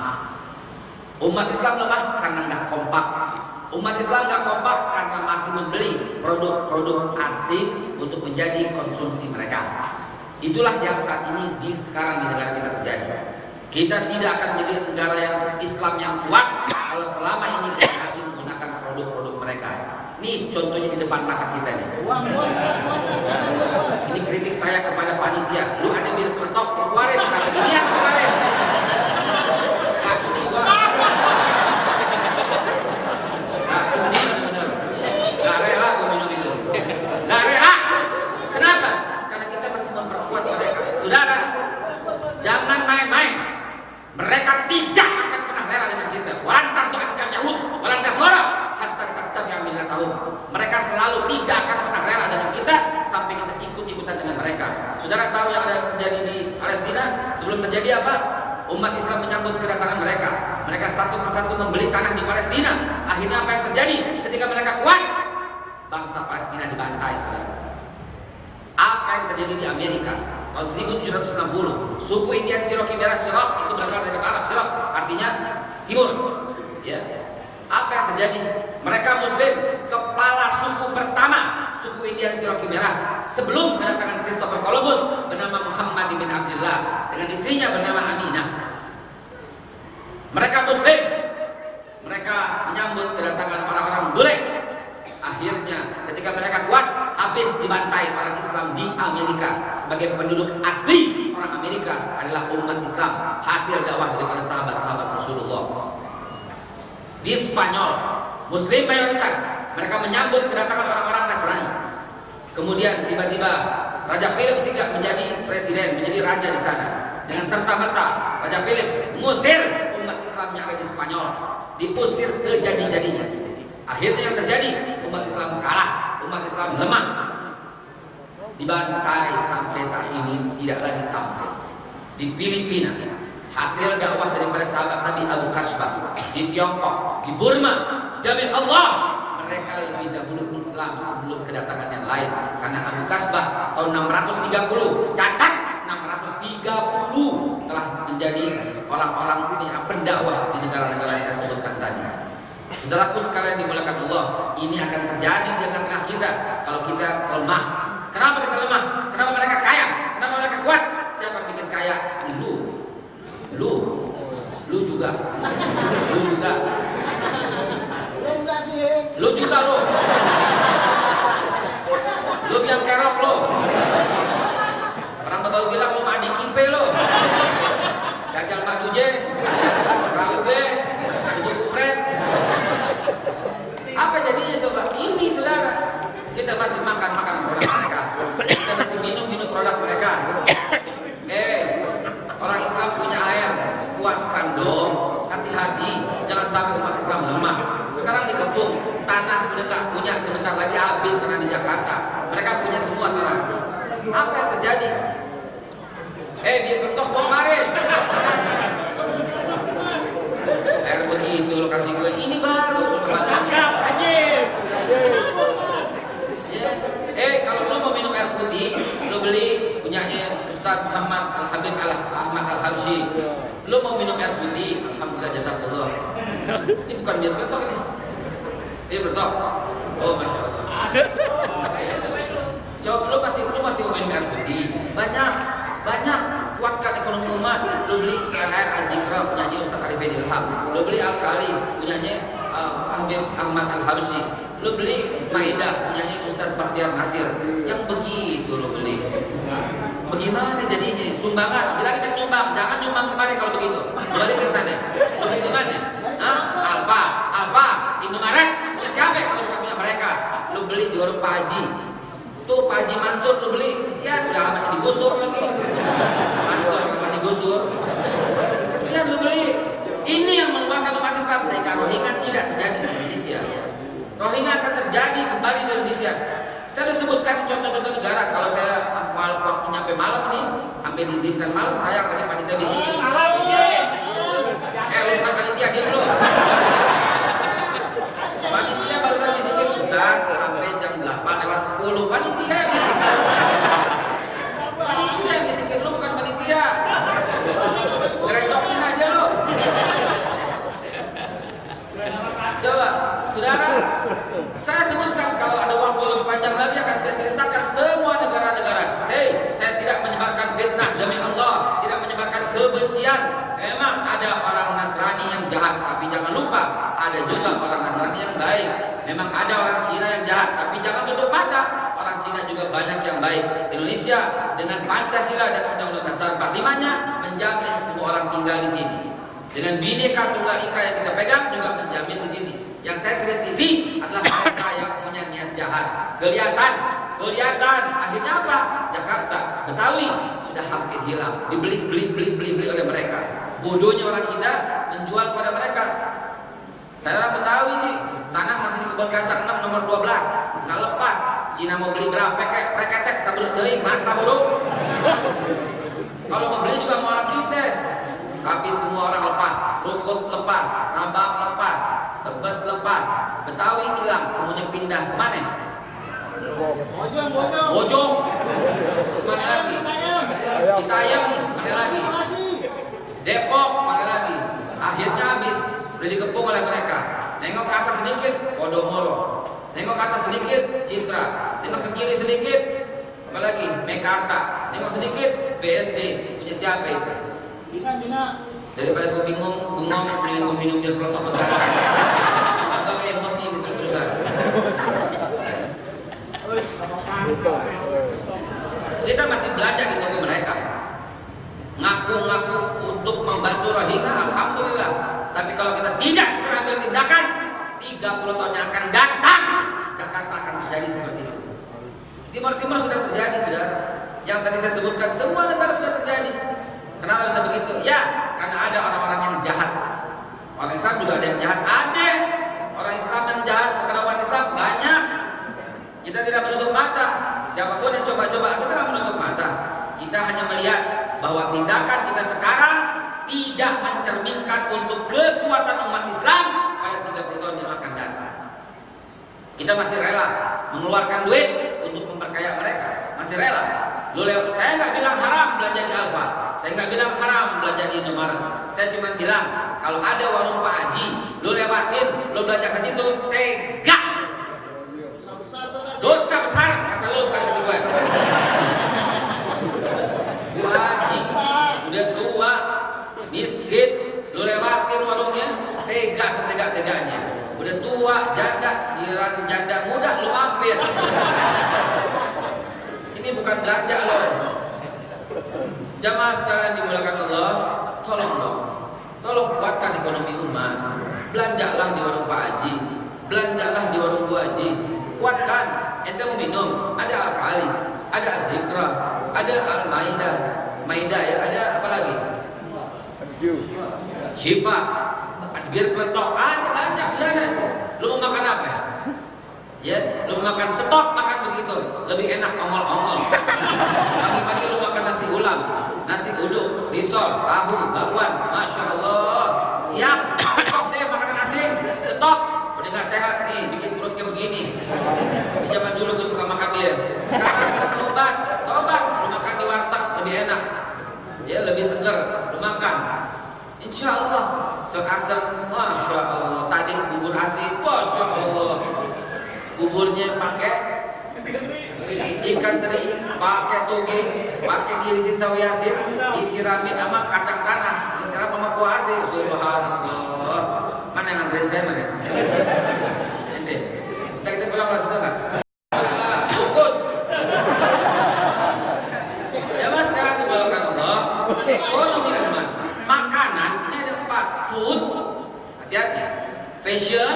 Umat Islam lemah karena nggak kompak. Umat Islam nggak kompak karena masih membeli produk-produk asing untuk menjadi konsumsi mereka. Itulah yang saat ini sekarang di negara kita terjadi. Kita tidak akan menjadi negara yang Islam yang kuat kalau selama ini kita masih menggunakan produk-produk mereka. Nih contohnya di depan mata kita nih. Ini kritik saya kepada panitia. Lu ada bir peletok keluarin, kata dunia keluarin. Sudi gua. Sudi bener. Gak rela gua minum itu. Gak rela. Kenapa? Karena kita masih memperkuat mereka. Saudara, jangan main-main. Mereka tidak akan pernah rela dengan kita. Walantar tu'akan Yahud, walantar suara. Mereka selalu tidak akan pernah rela dengan kita sampai kita ikut-ikutan dengan mereka. Saudara tahu yang ada terjadi di Palestina? Sebelum terjadi apa? Umat Islam menyambut kedatangan mereka. Mereka satu persatu membeli tanah di Palestina. Akhirnya apa yang terjadi? Ketika mereka kuat, bangsa Palestina dibantai, saudara. Apa yang terjadi di Amerika tahun 1760? Suku Indian Cherokee merah Cherokee itu berasal dari Arab Cherokee, artinya timur. Ya. Apa yang terjadi? Mereka Muslim, kepala suku pertama suku Indian Cherokee merah sebelum kedatangan Christopher Columbus bernama Muhammad bin Abdullah dengan istrinya bernama Aminah. Mereka Muslim, mereka menyambut kedatangan orang-orang bule. Akhirnya ketika mereka kuat, habis dibantai orang Islam di Amerika. Sebagai penduduk asli orang Amerika adalah umat Islam, hasil dakwah daripada sahabat-sahabat Rasulullah. Di Spanyol, Muslim mayoritas, mereka menyambut kedatangan orang-orang Nasrani. Kemudian tiba-tiba Raja Philip III menjadi presiden, menjadi raja di sana. Dengan serta-merta Raja Philip mengusir umat Islam yang ada di Spanyol, diusir sejadi-jadinya. Akhirnya yang terjadi, umat Islam kalah, umat Islam lemah, dibantai sampai saat ini tidak lagi tampil. Di Filipina, hasil dakwah daripada sahabat Nabi Abu Kasbah. Di Tiongkok, di Burma, demi Allah, mereka lebih dahulu Islam sebelum kedatangan yang lain. Karena Abu Kasbah tahun 630, catat 630 telah menjadi orang-orang yang pendakwah di negara-negara yang saya sebutkan tadi. Saudaraku sekalian dimuliakan Allah, ini akan terjadi di tengah kita kalau kita lemah. Kenapa kita lemah? Kenapa mereka kaya? Kenapa mereka kuat? Siapa yang bikin kaya? Lu juga. Lu juga lo. Lu yang kerok lo. Orang Betawi bilang lu mandi kipe lo. Jajal Pak Duje, Raube, untuk kupret. Apa jadinya coba? Ini saudara, kita masih makan produk mereka, kita masih minum produk mereka. Orang Islam punya air, kuatkan dong, hati-hati, jangan sampai umat Islam lemah. Sekarang dikepung, tanah udah gak punya, sebentar lagi habis tanah di Jakarta. Mereka punya semua tanah. Apa yang terjadi? Dia bentok bom kemarin. Air begitu lo kasih gue, ini baru sudah kalau lo mau minum air putih, lo beli punyanya Ustaz Muhammad Al-Habib Ahmad Al-Habsyi. Lo mau minum air putih, alhamdulillah jazakallah. Ini bukan bir peletok ini. Bir peletok. Oh, masya Allah. Coba lo masih mau minum air putih. Banyak. Kuatkan ekonomi umat. Lo beli air Azikra punyanya Ustaz Arifin Ilham. Lo beli Al-Kali punyanya Habib Ahmad Al-Habsyi. Lo beli Maidah punyanya Ustaz Bahtiar Nasir. Yang begitu lo beli. Bagaimana jadinya? Sumbangan, bila kita nyumbang, jangan nyumbang kemarin kalau begitu. Balik ke sana. Lo beli di mana? Alfa, Indomaret. Ya siapa kalau bukan punya mereka? Lo beli di warung Pak Haji. Tuh Pak Haji Mansur lo beli. Kesian, udah lamanya digusur lagi. Mansur lama digusur. Kesian lo beli. Ini yang menguatkan umat Islam sehingga Rohingya tidak terjadi di Indonesia. Rohingya akan terjadi kembali di Indonesia. Saya sudah sebutkan contoh-contoh negara. Kalau saya waktu nyampe malam nih, sampai diizinkan malam, saya akan panitia bisikin. Lu bukan panitia, diam lu. Panitia barusan bisikin, Ustaz, sampai jam 8:10. Panitia bisikin. Panitia bisikin, lu bukan panitia. Gerecokin aja lu. Coba, saudara, saya sebutkan kalau ada waktu lebih panjang lagi akan saya ceritakan semua negara-negara. Saya tidak menyebarkan Nasrani yang jahat, tapi jangan lupa ada juga orang Nasrani yang baik. Memang ada orang Cina yang jahat, tapi jangan tutup mata, orang Cina juga banyak yang baik. Indonesia dengan Pancasila dan Undang-Undang Dasar 45-nya menjamin semua orang tinggal di sini. Dengan Bhinneka Tunggal Ika yang kita pegang juga menjamin di sini. Yang saya kritisi adalah mereka yang punya niat jahat. Kelihatan. Akhirnya apa? Jakarta, Betawi sudah hampir hilang. Dibeli oleh mereka. Bodohnya orang kita menjual pada mereka. Saya orang Betawi sih, tanah masih di kebun kacang 6 nomor 12, nggak lepas. Cina mau beli berapa? Reketek sabun teuing, masa bodoh. Kalau mau beli juga mau orang kita. Tapi semua orang lepas, Rukut lepas, Nabak lepas, Tebet lepas, Betawi hilang, semuanya pindah kemana? Bojong, mana lagi? Citayam, mana lagi? Depok, mana lagi? Akhirnya habis, udah dikepung oleh mereka. Nengok ke atas sedikit, Podomoro. Nengok ke atas sedikit, Citra. Nengok ke kiri sedikit, apalagi? Mekarta. Nengok sedikit, BSD. Punya siapa itu? Daripada gue bingung, mending gue minum biar pelotok ke darah. Agak kayak emosi gitu terusan. Kita masih belajar di toko mereka. Ngaku-ngaku untuk membantu Rohingya, alhamdulillah. Tapi kalau kita tidak segera ambil tindakan, 30 tahun yang akan datang, Jakarta akan terjadi seperti itu. Timur sudah terjadi, sudah. Yang tadi saya sebutkan, semua negara sudah terjadi. Kenapa bisa begitu? Ya, karena ada orang-orang yang jahat. Orang Islam juga ada yang jahat. Ada orang Islam yang jahat kepada umat Islam banyak. Kita tidak menutup mata. Siapapun yang coba-coba, kita tidak menutup mata. Kita hanya melihat bahwa tindakan kita sekarang tidak mencerminkan untuk kekuatan umat Islam pada 30 tahun yang akan datang. Kita masih rela mengeluarkan duit untuk memperkaya mereka. Masih rela. Saya nggak bilang haram belanja di Alfa. Saya nggak bilang haram belanja di Indomaret. Saya cuma bilang kalau ada warung Pak Haji, lu lewatin, lu belanja ke situ, tega. Dosa besar kata lu, kata gue. Pak Haji udah tua, miskin, lu lewatin warungnya, tega setega-teganya. Udah tua, janda muda, lu mampir. Ini bukan belanja loh. Jamaah sekalian dimuliakan Allah, tolong kuatkan ekonomi umat. Belanjalah di warung Pak Haji, belanjalah di warung Bu Haji. Kuatkan. Ente mau minum, ada Al-Kali, ada Az-Zikra, ada Al-Maidah ya, ada apa lagi? Syifa, bir peletok, ada banyak jalan. Lu mau makan apa? Ya, lu makan stok, makan begitu, lebih enak ongol-ongol. Pagi-pagi lu makan nasi ulam, nasi uduk, risol, tahu, bakwan, masya Allah. Siap, stok deh makanan nasi, stok. Udah nggak sehat nih, bikin perutnya begini. Di zaman dulu gue suka makan dia. Sekarang udah tobat, lu makan di warteg lebih enak. Ya, lebih seger, lu makan. Insya Allah, sok asam, masya Allah. Tadi bubur asin, masya Allah. Buburnya pakai ikan teri, pakai toge, pakai irisin sawi asin, disiramin sama kacang tanah, disiram sama kuah asin. Subhanallah. Mana yang nganterin saya mana? Ente, kita pulang lah sudah kan? Fokus. Ya mas, sekarang dibawakan Allah. Ekonomi umat, makanan ini ada 4, food, hati-hati, fashion,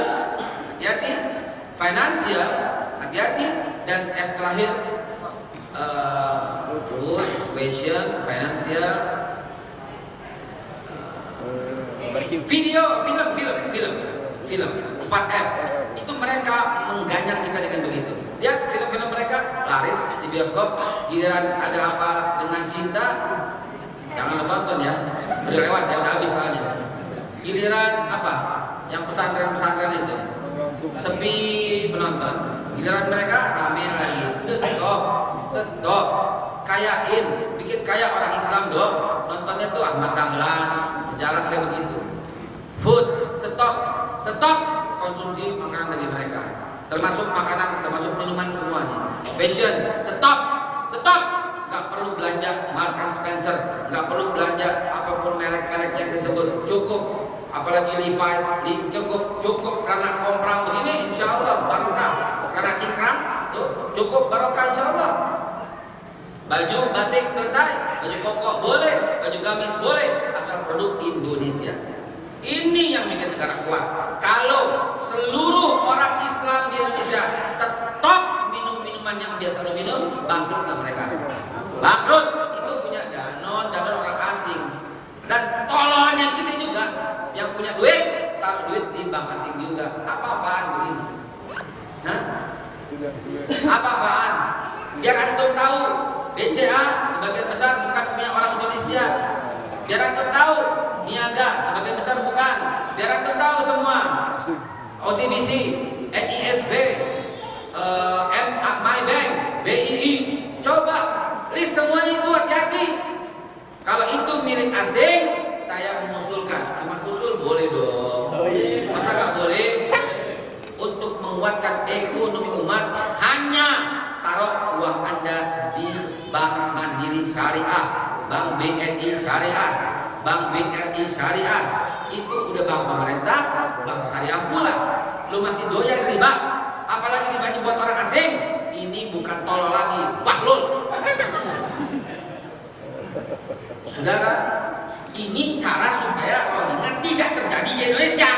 hati-hati, finansial, hati-hati, dan F terakhir food, fashion, financial, video, film 4F. Itu mereka mengganyang kita dengan begitu. Lihat film-film mereka laris di bioskop. Giliran ada apa dengan cinta, jangan tonton ya, udah lewat ya, udah habis soalnya. Giliran apa yang pesantren-pesantren itu sepi penonton, giliran mereka rame lagi. Udah stop, kayain, bikin kaya orang Islam dong. Nontonnya tuh Ahmad Dahlan, sejarah kayak begitu. Food, stop konsumsi makanan dari mereka, termasuk makanan, termasuk minuman semuanya. Fashion, stop, nggak perlu belanja Marks and Spencer, nggak perlu belanja apapun merek-merek yang disebut, cukup apalagi Levi's, cukup karena komprang begini, insya Allah barokah. Karena cingkrang, tuh cukup barokah insya Allah. Baju batik selesai, baju koko boleh, baju gamis boleh, asal produk Indonesia. Ini yang bikin negara kuat. Kalau seluruh orang Islam di Indonesia stop minum-minuman yang biasa lo minum, bangkrut nggak mereka? Bangkrut. Itu punya Danone orang asing. Dan tololnya kita juga yang punya duit, taruh duit di bank asing juga. Apa-apaan begini? Hah? Apa-apaan? Biar antum tahu, BCA sebagian besar bukan punya orang Indonesia. Biar antum tahu, Niaga sebagian besar bukan. Biar antum tahu semua. OCBC, NISB, MyBank, BII, coba list semuanya itu, hati-hati. Kalau itu milik asing, saya mengusulkan. Cuma usul boleh dong. Masa nggak boleh? Untuk menguatkan ekonomi umat, hanya taruh uang Anda di Bank Mandiri Syariah, Bank BNI Syariah, Bank BRI Syariah. Itu udah bank pemerintah, bank syariah pula. Lu masih doyan riba, apalagi ribanya buat orang asing. Ini bukan tolol lagi, bahlul. Saudara, ini cara supaya Rohingya tidak terjadi di Indonesia.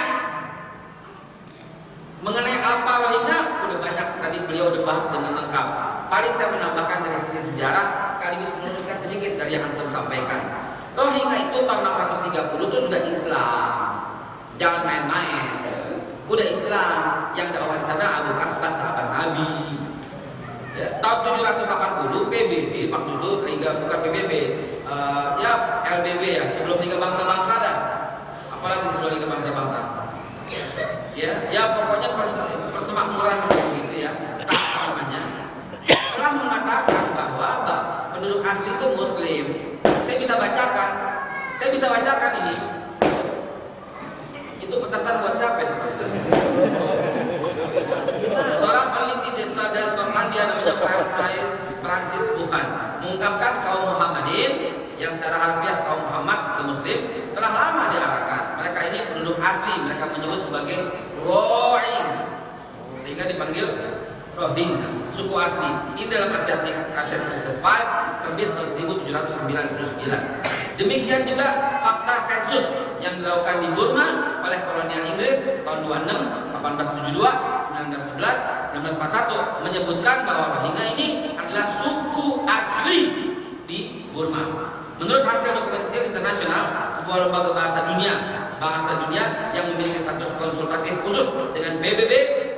Mengenai apa Rohingya, udah banyak tadi beliau udah bahas dengan lengkap. Paling saya menambahkan dari sisi sejarah, sekaligus meluruskan sedikit dari yang antum sampaikan. Rohingya itu tahun 630 itu sudah Islam. Jangan main-main. Udah Islam. Yang dakwah di sana Abu Kasbah sahabat Nabi. Ya, tahun 780 PBB waktu itu bukan PBB, ya LBB ya, sebelum Liga Bangsa-Bangsa dah. Apalagi sebelum Liga Bangsa-Bangsa. Ya pokoknya persemakmuran gitu ya. Namanya telah mengatakan bahwa penduduk asli itu Muslim. Saya bisa bacakan ini. Itu petasan buat siapa itu? Seorang peneliti dari Skotlandia namanya Francis Buchan mengungkapkan kaum Muhammadin yang secara harfiah kaum Muhammad atau Muslim telah lama diarahkan. Mereka ini penduduk asli, mereka menyebut sebagai Rohingya, sehingga dipanggil Rohingya, suku asli. Ini dalam Asiatic Census 5 terbit tahun 1799. Demikian juga fakta sensus yang dilakukan di Burma oleh kolonial Inggris tahun 26, 1872, 1911, 1941 menyebutkan bahwa Rohingya ini adalah suku asli di Burma. Menurut hasil dokumentasi internasional, sebuah lembaga bahasa dunia yang memiliki status konsultatif khusus dengan PBB,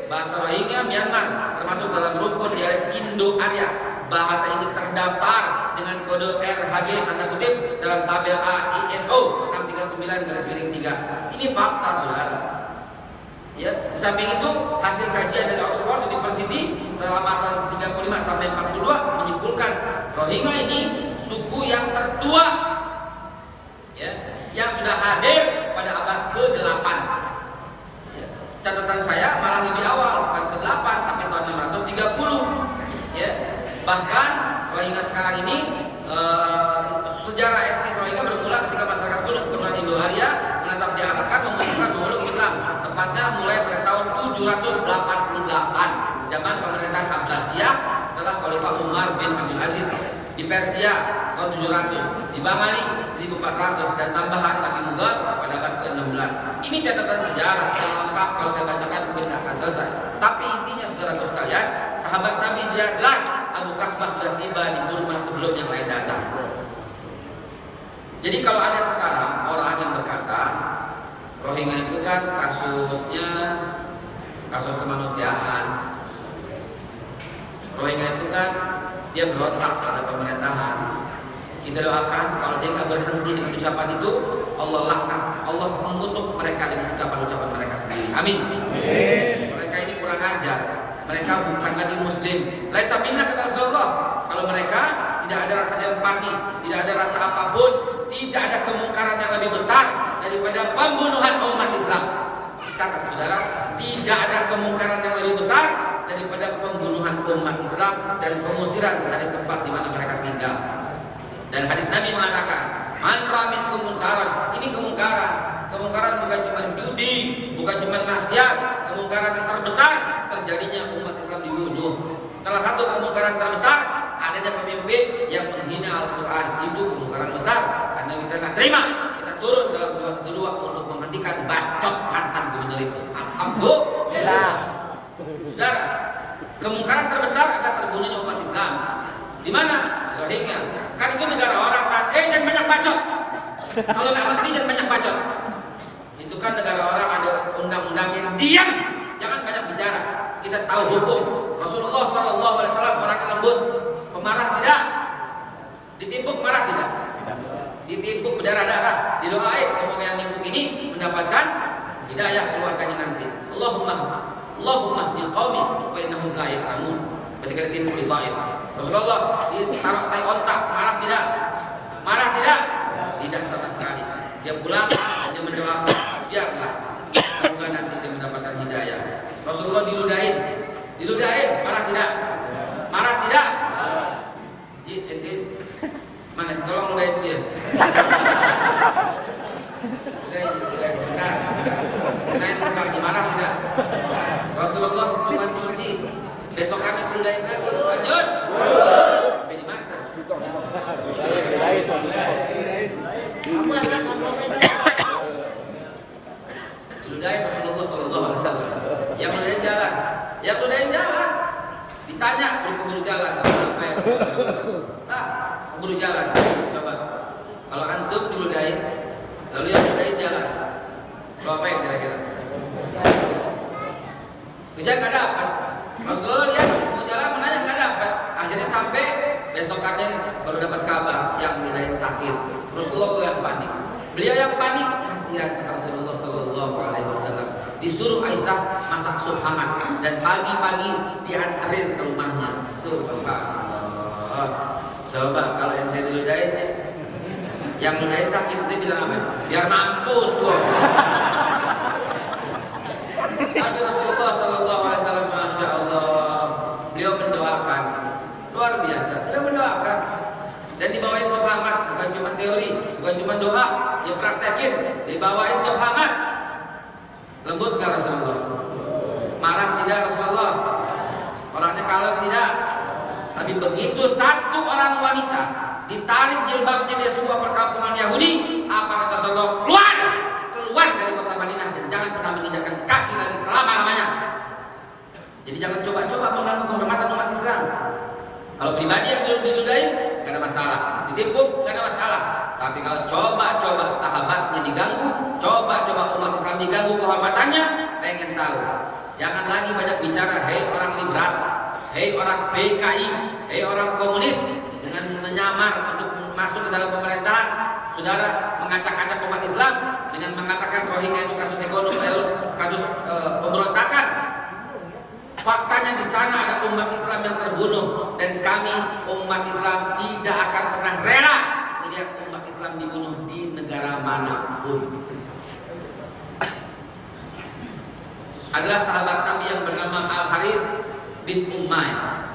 bahasa Rohingya Myanmar termasuk dalam rukun dialek Indo-Arya. Bahasa ini terdaftar dengan kode RHG tanda kutip dalam tabel A ISO 639-3. Ini fakta, saudara. Ya, di samping itu hasil kajian dari Oxford University selama tahun 35 sampai 42 menyimpulkan Rohingya ini suku yang tertua, ya, yang sudah hadir pada abad ke-8. Ya, catatan saya malah lebih awal, bukan ke-8 tapi tahun 630. Ya. Bahkan Rohingya sekarang ini sejarah etnis Rohingya bermula ketika masyarakat kuno keturunan Indo-Arya menetap di Arakan memutuskan memeluk Islam, tepatnya mulai pada tahun 788 zaman pemerintahan Abbasiyah setelah Khalifah Umar bin Abdul Aziz. Di Persia tahun 700, di Bangli 1400, dan tambahan bagi Mughal pada abad ke-16. Ini catatan sejarah yang lengkap, kalau saya bacakan mungkin tidak akan selesai. Tapi intinya saudaraku sekalian, sahabat Nabi jelas Abu Kasbah sudah tiba di Burma sebelum yang lain datang. Jadi kalau ada sekarang orang yang berkata Rohingya itu kan kasusnya kasus kemanusiaan, Rohingya itu kan dia berontak pada pemerintahan, kita doakan kalau dia nggak berhenti dengan ucapan itu, Allah laknat, Allah mengutuk mereka dengan ucapan-ucapan mereka sendiri. Amin. Mereka ini kurang ajar. Mereka bukan lagi Muslim. Laisa minna kata Rasulullah. Kalau mereka tidak ada rasa empati, tidak ada rasa apapun, tidak ada kemungkaran yang lebih besar daripada pembunuhan umat Islam. Catat saudara, tidak ada kemungkaran yang lebih besar daripada pembunuhan umat Islam dan pengusiran dari tempat di mana mereka tinggal. Dan hadis Nabi mengatakan, "Man ra'a minkum munkaran." Ini kemungkaran. Kemungkaran bukan cuma judi, bukan cuma maksiat. Kemungkaran yang terbesar terjadinya umat Islam dibunuh. Salah satu kemungkaran terbesar adanya pemimpin yang menghina Al-Quran. Itu kemungkaran besar. Karena kita nggak terima, kita turun dalam 212 untuk menghentikan bacot mantan gubernur itu. Alhamdulillah. Saudara, kemungkaran terbesar adalah terbunuhnya umat Islam. Di mana? Di Rohingya. Kan itu negara orang, kan? Jangan banyak bacot. Kalau nggak ngerti jangan banyak bacot. Itu kan negara orang, ada undang-undang yang diam, jangan banyak bicara. Kita tahu hukum. Rasulullah SAW orang yang lembut, pemarah tidak, ditimpuk marah tidak, ditimpuk berdarah-darah, didoain semoga yang nimpuk ini mendapatkan hidayah keluarganya nanti. Allahumma di qaumi fa innahum la ya'lamun. Ketika ditimpuk di dhaif, Rasulullah ditaruh tai ontak, marah tidak? Marah tidak? Tidak sama sekali. Dia pulang dan dia mendoakan, biarlah semoga nanti dia mendapatkan hidayah. Rasulullah diludahin, marah tidak? Marah tidak? Ente mana? Tolong ludahin dia. Ludahin mukanya, marah tidak? Rasulullah cuma cuci, besokannya ludahin lagi. Lanjut. Sampai di mata. Diludahin Rasulullah SAW. Yang ludahin jalan. Ditanya keburu jalan. Apa ya? Keburu jalan. Coba. Kalau antum diludahin, lalu yang ludahin jalan. Lo apa yang kira-kira? Kejar nggak dapat. Rasulullah lihat mau jalan menanya nggak dapat. Akhirnya sampai besokannya baru dapat kabar yang ludahin sakit. Rasulullah yang panik. Beliau yang panik. Kasihan kata Rasulullah SAW. Disuruh Aisyah masak sup hangat dan pagi-pagi dianterin ke rumahnya. Subhanallah. Coba kalau yang saya diludahin, yang ludahin sakit itu bilang apa? Biar mampus loh. Tapi Rasulullah SAW, masya Allah, beliau mendoakan luar biasa. Beliau mendoakan dan dibawain sup hangat, bukan cuma teori, bukan cuma doa, dia praktekin, dibawain sup hangat. Lembut nggak Rasulullah? Marah tidak Rasulullah? Orangnya kalem tidak? Tapi begitu satu orang wanita ditarik jilbabnya dari sebuah perkampungan Yahudi, apa kata Rasulullah? Keluar dari kota Madinah dan jangan pernah menginjakkan kaki lagi selama-lamanya. Jadi jangan coba-coba mengganggu kehormatan umat Islam. Kalau pribadi yang belum diludahin, gak ada masalah. Ditimpuk, gak ada masalah. Tapi kalau coba-coba sahabatnya diganggu, coba-coba umat Islam diganggu kehormatannya, pengen tahu. Jangan lagi banyak bicara, hei orang liberal, hei orang PKI, hei orang komunis, dengan menyamar untuk masuk ke dalam pemerintahan. Saudara mengacak-acak umat Islam dengan mengatakan Rohingya itu kasus ekonomi, kasus pemberontakan. Faktanya di sana ada umat Islam yang terbunuh dan kami umat Islam tidak akan pernah rela melihat umat Islam dibunuh di negara manapun. Adalah sahabat Nabi yang bernama Al-Haris bin Umayyah.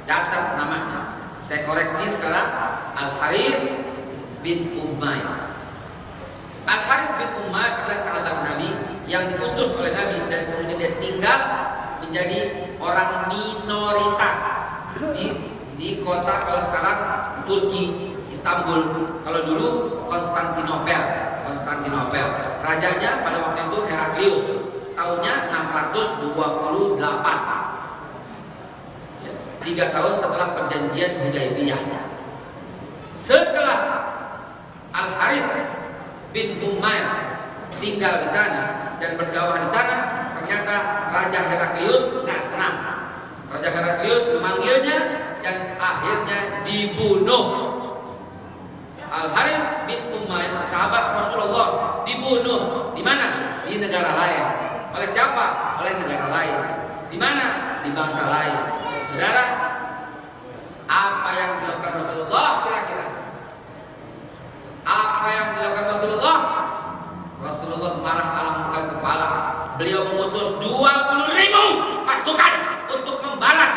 Catat namanya. Saya koreksi sekarang, Al-Haris bin Umayyah. Al-Haris bin Umayyah adalah sahabat Nabi yang diutus oleh Nabi dan kemudian dia tinggal menjadi orang minoritas di kota, kalau sekarang Turki, Istanbul, kalau dulu Konstantinopel. Rajanya pada waktu itu Heraklius, tahunnya 628, 3 tahun setelah perjanjian Hudaybiyah. Setelah Al-Haris bin Umayyah tinggal di sana dan berdakwah di sana, ternyata Raja Heraklius nggak senang. Raja Heraklius memanggilnya dan akhirnya dibunuh. Al-Haris bin Umayyah, sahabat Rasulullah, dibunuh di mana? Di negara lain. Oleh siapa? Oleh negara lain. Di mana? Di bangsa lain. Saudara, apa yang dilakukan Rasulullah kira-kira? Apa yang dilakukan Rasulullah? Rasulullah marah alangkan kepala. Beliau mengutus 20.000 pasukan untuk membalas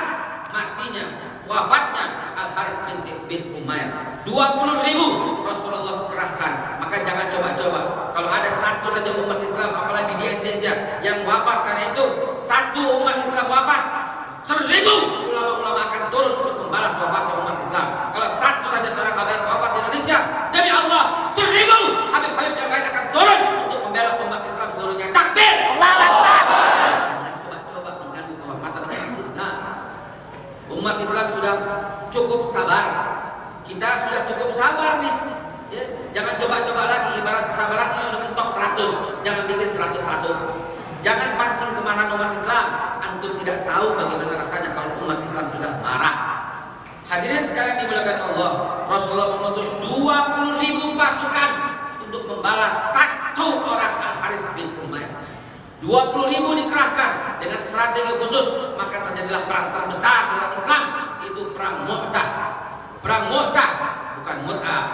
matinya, wafatnya Al-Haris bin Umayyah. 20.000 Rasulullah kerahkan. Maka jangan coba-coba. Kalau ada satu satu saja umat Islam, apalagi di Indonesia yang wafat karena itu, satu umat Islam wafat, 1000 ulama-ulama akan turun untuk membalas wafatnya umat Islam. Kalau satu saja seorang Habaib wafat di Indonesia, demi Allah 1000 Habib-habib yang lain akan turun untuk membela umat Islam seluruhnya. Takbir! Allahu Akbar! Coba mengganggu kehormatan umat Islam. Umat Islam sudah cukup sabar. Kita sudah cukup sabar nih. Ya, jangan coba-coba lagi, ibarat kesabaran ini udah mentok 100, jangan bikin 101. Jangan pancing kemarahan umat Islam. Antum tidak tahu bagaimana rasanya kalau umat Islam sudah marah. Hadirin sekalian dimuliakan Allah, Rasulullah mengutus 20.000 pasukan untuk membalas satu orang Al-Haris bin Umayyah. 20.000 dikerahkan dengan strategi khusus, maka terjadilah perang terbesar dalam Islam, itu perang Mu'tah. Perang Mu'tah, bukan Mut'ah.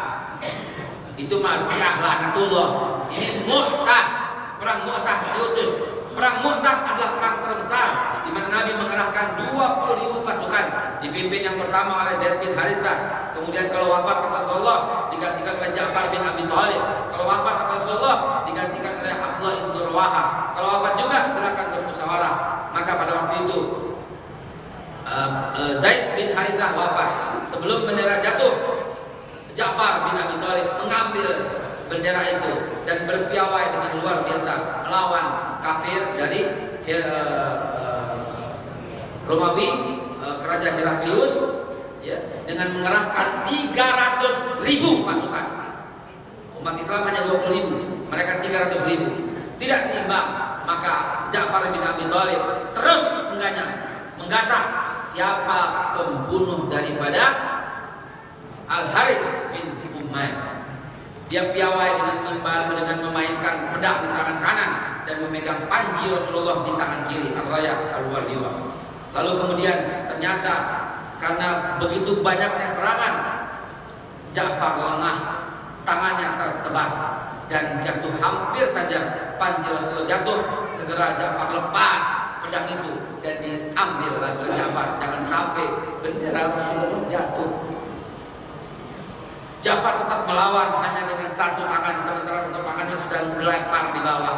Itu Syiah laknatullah. Ini Mu'tah, perang Mu'tah diutus. Perang Mu'tah adalah perang terbesar di mana Nabi mengerahkan 20.000 pasukan, dipimpin yang pertama oleh Zaid bin Harithah. Kemudian kalau wafat kata Rasulullah digantikan oleh Ja'far bin Abi Thalib. Kalau wafat kata Rasulullah digantikan oleh Abdullah bin Rawaha. Kalau wafat juga silakan bermusyawarah. Maka pada waktu itu Zaid bin Harithah wafat. Sebelum bendera jatuh, Ja'far bin Abi Thalib mengambil bendera itu dan berpiawai dengan luar biasa melawan kafir dari Romawi, Kerajaan Heraklius, ya, dengan mengerahkan 300.000 pasukan. Umat Islam hanya 20.000, mereka 300.000, tidak seimbang. Maka Ja'far bin Abi Thalib terus menggasak siapa pembunuh daripada Al-Haris bin Umayyah. Dia piawai dengan memainkan pedang di tangan kanan dan memegang panji Rasulullah di tangan kiri, al-rayah al-wardiwa. Lalu kemudian ternyata karena begitu banyaknya serangan, Ja'far lengah, tangannya tertebas dan jatuh, hampir saja panji Rasulullah jatuh. Segera Ja'far lepas pedang itu dan diambil lagi oleh Ja'far. Jangan sampai bendera Rasulullah jatuh. Ja'far tetap melawan hanya dengan satu tangan, sementara satu tangannya sudah melempar di bawah.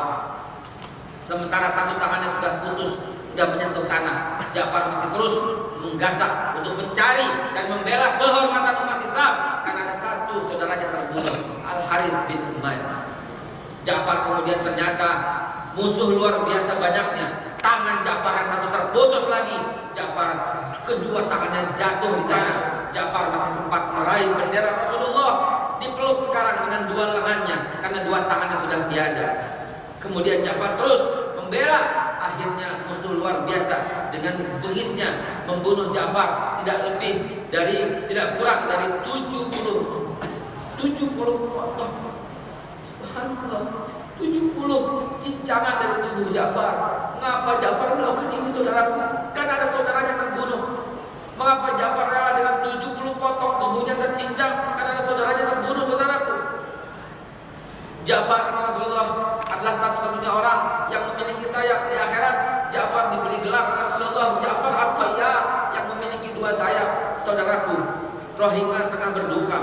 Sementara satu tangannya sudah putus, sudah menyentuh tanah. Ja'far masih terus menggasak untuk mencari dan membela kehormatan umat Islam karena ada satu saudaranya terbunuh, Al-Haris bin Umayyah. Ja'far kemudian ternyata musuh luar biasa banyaknya. Tangan Ja'far yang satu terputus lagi. Ja'far kedua tangannya jatuh di tanah. Ja'far masih sempat meraih bendera Rasulullah, dipeluk sekarang dengan dua lengannya karena dua tangannya sudah tiada. Kemudian Ja'far terus membela. Akhirnya musuh luar biasa dengan bengisnya membunuh Ja'far, tidak kurang dari 70 potong. Subhanallah, 70 cincangan dari tubuh Ja'far. Mengapa Ja'far melakukan ini, saudaraku? Karena ada saudaranya terbunuh. Mengapa Ja'far rela dengan 70 potong tubuhnya tercincang karena ada saudaranya terbunuh, saudaraku? Ja'far kata Rasulullah adalah satu-satunya orang yang memiliki sayap di akhirat. Ja'far diberi gelar kata Rasulullah, Ja'far at-Tayyar, yang memiliki dua sayap. Saudaraku, Rohingya tengah berduka.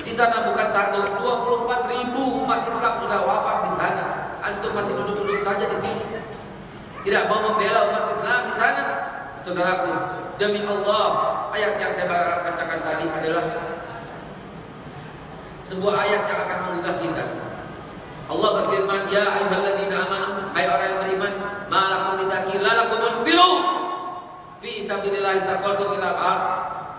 Di sana bukan 24.000 umat Islam sudah wafat di sana. Antum masih duduk-duduk saja di sini, tidak mau membela umat Islam di sana. Saudaraku, demi Allah, ayat yang saya bacakan tadi adalah sebuah ayat yang akan menggugah kita. Allah berfirman, ya ayyuhalladzina amanu, hai orang yang beriman, ma lakum idza qila lakum infiru fi sabilillah taqultum ila al.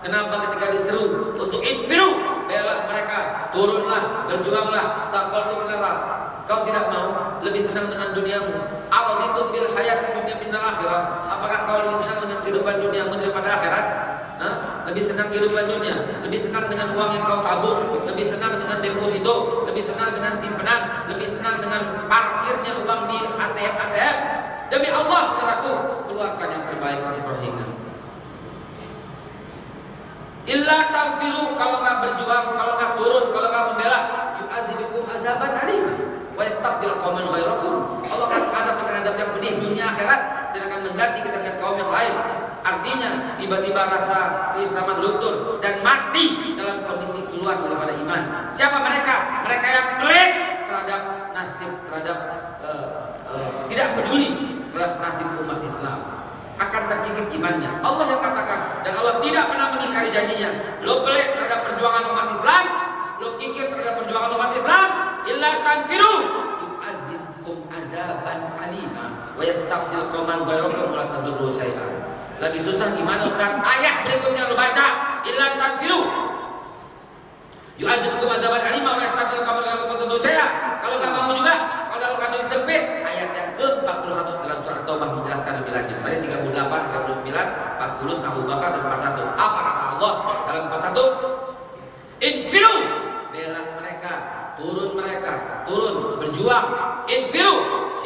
Kenapa ketika diseru untuk infiru, bela mereka, turunlah, berjuanglah, taqultum ila al. Kau tidak mau, lebih senang dengan duniamu. Araditu fil hayati dunya minal akhirah. Apakah kau lebih senang dengan kehidupan duniamu daripada akhirat? Lebih senang kehidupan dunia, lebih senang dengan uang yang kau tabung, lebih senang dengan deposito, lebih senang dengan simpanan, lebih senang dengan parkirnya uang di ATM. Demi Allah, saudaraku, keluarkan yang terbaik dari Rohingya. Illa tanfiru, kalau nggak berjuang, kalau nggak turun, kalau nggak membela, yu'azibikum azaban alim wa yastabdil qauman ghairakum. Allah akan azab dengan azab yang pedih dunia akhirat dan akan mengganti kita dengan kaum yang lain. Artinya tiba-tiba rasa keislaman luntur dan mati dalam kondisi keluar daripada iman. Siapa mereka? Mereka yang pelit terhadap nasib terhadap tidak peduli terhadap nasib umat Islam, akan terkikis imannya. Allah yang katakan, dan Allah tidak pernah mengingkari janjinya. Lo pelit terhadap perjuangan umat Islam, lo kikir terhadap perjuangan umat Islam, illa tanfiru yu'azzibkum azaban alima wa yastabdil qauman ghayrakum wa la tadurru syai'an. Lagi susah gimana Ustaz? Ayat berikutnya lo baca, illa tanfiru yu'azzibkum azaban alima wa yastabdil qauman ghayrakum wa la tadurru syai'an. Kalau nggak mau juga, kalau dalam kasus sempit, ayat yang ke-41 dalam surat Taubah menjelaskan lebih lanjut. Tadi 38, 39, 40 Abu Bakar dan 41. Apa kata Allah dalam 41? Infiru, bela mereka, turun berjuang. Infiru,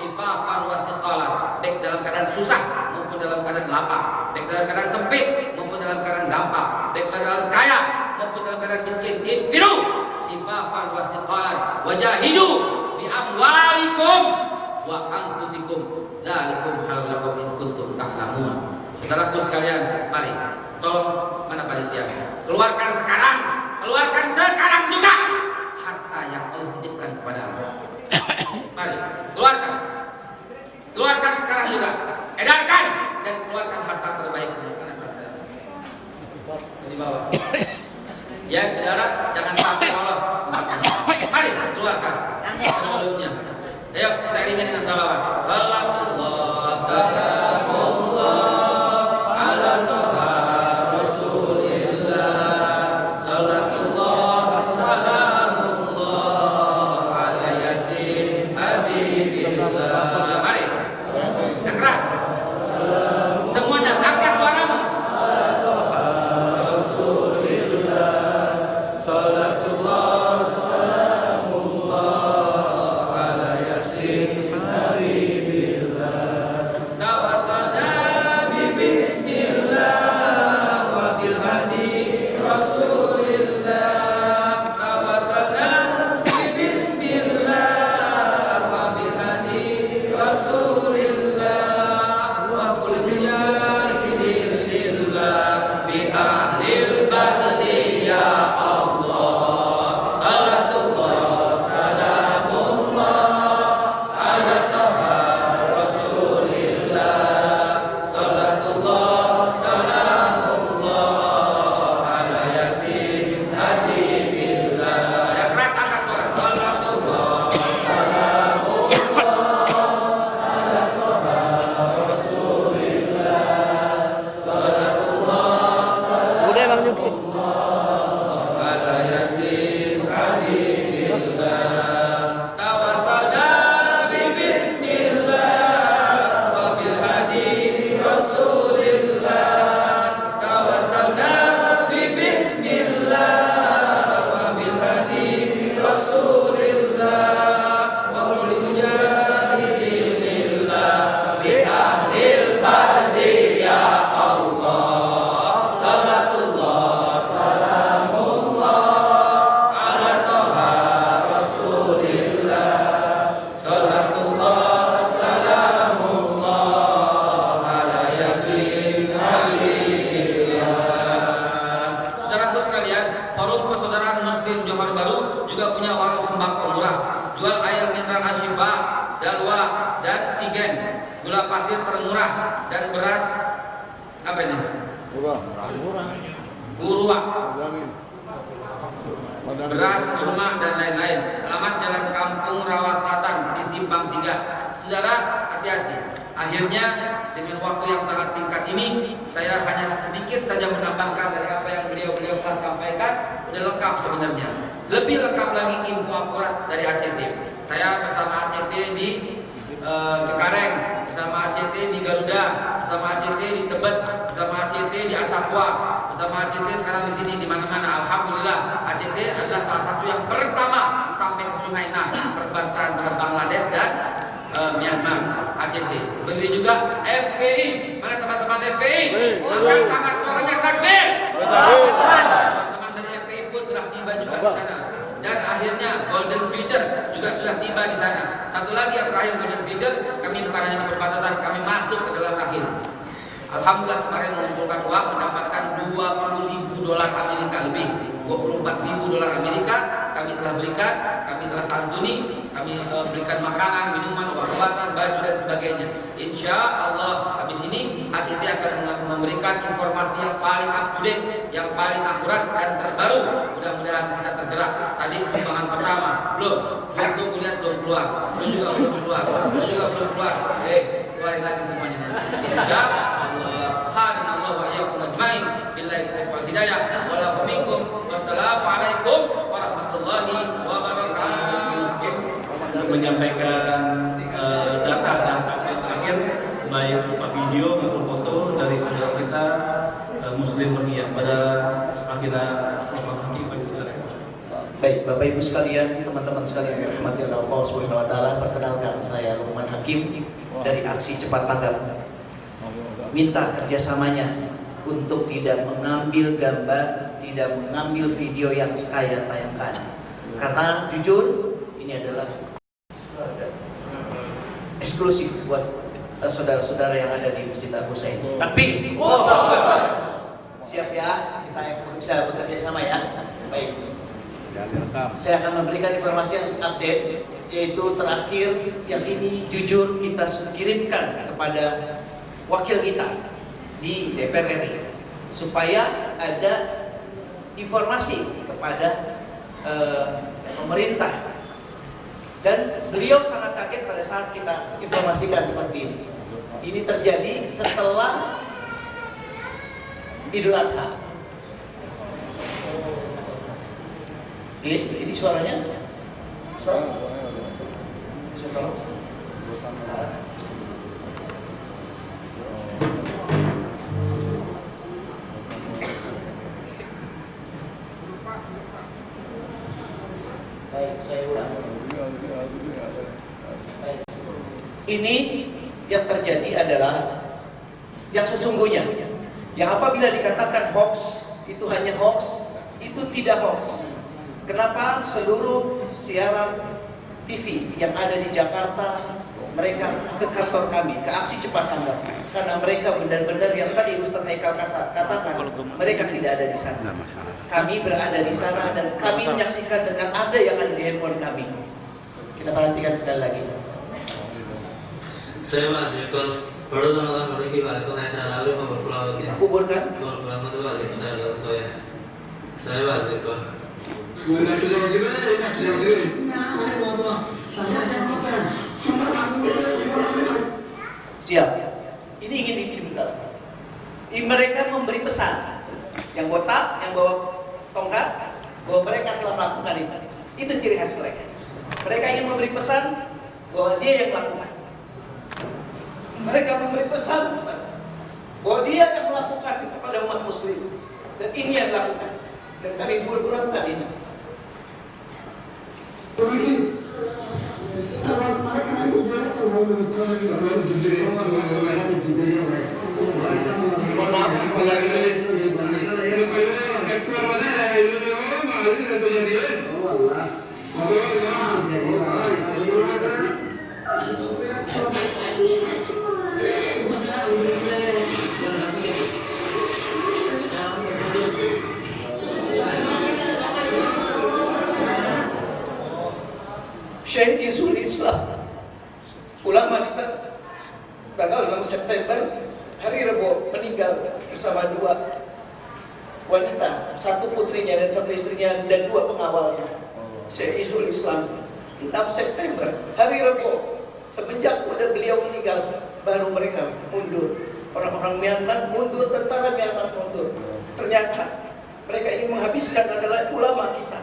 khifafan wa siqalan, baik dalam keadaan susah maupun dalam keadaan lapang, baik dalam keadaan sempit maupun dalam keadaan gampang, baik dalam kaya maupun dalam keadaan miskin. Infiru, khifafan wa siqalan, wajahidu bi amwalikum wa anfusikum, dzalikum khairul lakum in kuntum ta'lamun. Saudaraku sekalian, mari tolong, mana panitia, keluarkan sekarang juga harta yang Allah titipkan kepada Anda. Mari keluarkan sekarang juga, edarkan dan keluarkan harta terbaik di bawah. Ya saudara, jangan sampai lolos. Mari keluarkan seluruhnya. Ayo kita iringi dengan salawat. Salatullah salamullah ala toha rasulillah. Salatullah salamullah ala yasin habibillah. Mari yang keras semuanya, angkat suaramu. Dan beras apa ini? Urwa. Beras, kurma dan lain-lain. Alamat Jalan Kampung Rawa Selatan di Simpang 3. Saudara, hati-hati. Akhirnya dengan waktu yang sangat singkat ini, saya hanya sedikit saja menambahkan dari apa yang beliau telah sampaikan. Sudah lengkap sebenarnya. Lebih lengkap lagi info akurat dari ACT. Saya bersama ACT di Cengkareng, bersama ACT di Garuda, bersama ACT di Tebet, bersama ACT di Attaqwa, bersama ACT sekarang di sini di mana-mana. Alhamdulillah, ACT adalah salah satu yang pertama sampai ke Sungai Nah, perbatasan antara Bangladesh dan Myanmar. ACT. Begitu juga FPI. Mana teman-teman FPI? Angkat tangan suaranya takbir. Teman-teman dari FPI pun sudah tiba juga di sana. Dan akhirnya Golden Future juga sudah tiba di sana. Satu lagi yang terakhir, Golden Future, kami bukan hanya perbatasan, kami masuk ke dalam akhir. Alhamdulillah kemarin mengumpulkan uang, mendapatkan $20.000 Amerika lebih, $24.000 Amerika. kami telah berikan, kami telah santuni, kami berikan makanan, minuman, obat-obatan, baju dan sebagainya. Insya Allah habis ini HTT akan memberikan informasi yang paling up to date, yang paling akurat dan terbaru. Mudah-mudahan kita tergerak. Tadi sumbangan pertama belum lihat belum keluar, belum juga belum keluar. Keluarin lagi semuanya nanti. Insya Allah. Hadanallahu wa iyyakum ajmain. Billahi taufiq wal hidayah. Wala minkum. Wassalamualaikum warahmatullahi wabarakatuh. Untuk menyampaikan data dan update terakhir baik berupa video maupun foto dari saudara kita Muslim Rohingya pada Sakina Hakim. Baik, Bapak Ibu sekalian, teman-teman sekalian yang dirahmati oleh Allah Subhanahu wa taala, perkenalkan saya Luqman Hakim dari Aksi Cepat Tanggap. Minta kerjasamanya untuk tidak mengambil gambar, tidak mengambil video yang saya tayangkan. Karena jujur ini adalah eksklusif buat saudara-saudara yang ada di Masjid Abu Said. Tapi siap ya, kita bisa bekerja sama ya. Baik. Saya akan memberikan informasi yang update, yaitu terakhir yang ini jujur kita kirimkan kepada wakil kita di DPR RI supaya ada informasi kepada pemerintah, dan beliau sangat kaget pada saat kita informasikan seperti ini. Ini terjadi setelah Idul Adha. Ini suaranya? Bisa tolong? Baik, saya ulang. Baik. Ini yang terjadi adalah yang sesungguhnya. Yang apabila dikatakan hoax, itu hanya hoax, itu tidak hoax. Kenapa seluruh siaran TV yang ada di Jakarta mereka ke kantor kami, ke Aksi Cepat Tanggap? Karena mereka benar-benar yang tadi Ustaz Haikal katakan, mereka tidak ada di sana. Kami berada di sana dan kami menyaksikan dengan ada yang ada di handphone kami. Kita perhatikan sekali lagi. Saya wajibkan perdoa mereka itu hanya lalu memperpulau kita. Kuburkan. Selama itu wajib saya wajibkan. Siap. Ini ingin difilmkan. Mereka memberi pesan. Yang botak, yang bawa tongkat, bahwa mereka telah melakukan itu. Itu ciri khas mereka. Mereka ingin memberi pesan bahwa dia yang melakukan. Mereka memberi pesan bahwa dia yang melakukan kepada umat muslim. Dan ini yang dilakukan. Dan kami bulan-bulan ini. Syekh Izul Islam, ulama di sana, tanggal 6 September hari Rabu meninggal bersama dua wanita, satu putrinya dan satu istrinya dan dua pengawalnya. Syekh Izul Islam 6 September hari Rabu, semenjak udah beliau meninggal baru mereka mundur. Orang-orang Myanmar mundur, tentara Myanmar mundur. Ternyata mereka ingin menghabiskan adalah ulama kita,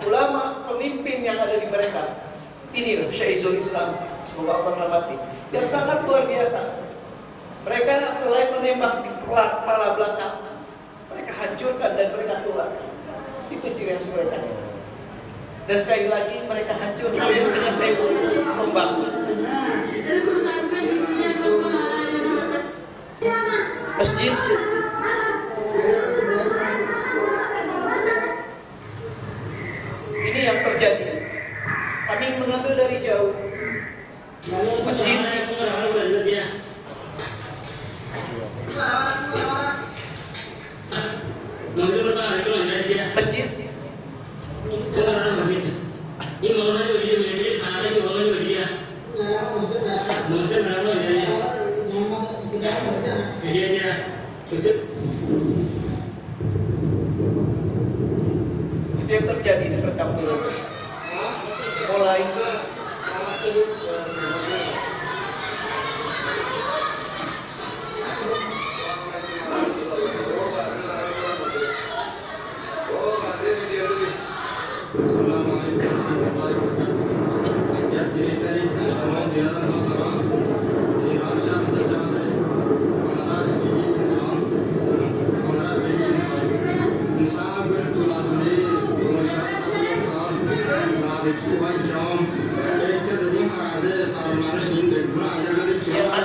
ulama pemimpin yang ada di mereka. Ini Syekh Izul Islam, semoga Allah rahmati, yang sangat luar biasa. Mereka selain menembak di kepala belakang, mereka hancurkan dan mereka keluar. Itu ciri khas mereka. Dan sekali lagi mereka hancurkan dengan sewu membangun masjid. Ini yang terjadi. Kami mengambil dari jauh masjid. Masjid Dosen berapa jadi? Iya. Tutup. Itu yang terjadi di perkampungan. Mulai yang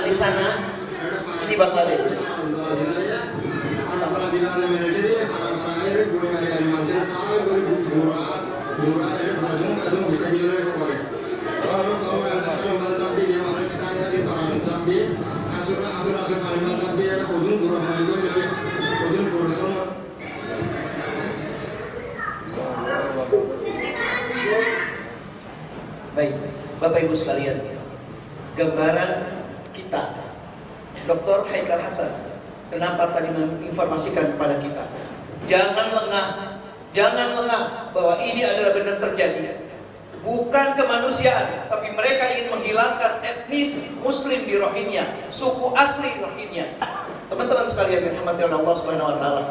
di sana di Bangladesh. Baik, Bapak Ibu sekalian, gambaran kita, Dr. Haikal Hasan, kenapa tadi menginformasikan kepada kita, jangan lengah bahwa ini adalah benar terjadi. Bukan kemanusiaan, tapi mereka ingin menghilangkan etnis Muslim di Rohingya, suku asli Rohingya. Teman-teman sekalian yang dirahmati oleh Allah Subhanahu Wa Taala,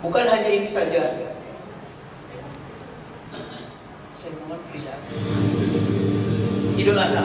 bukan hanya ini saja. Saya mohon bisa. Idul Adha.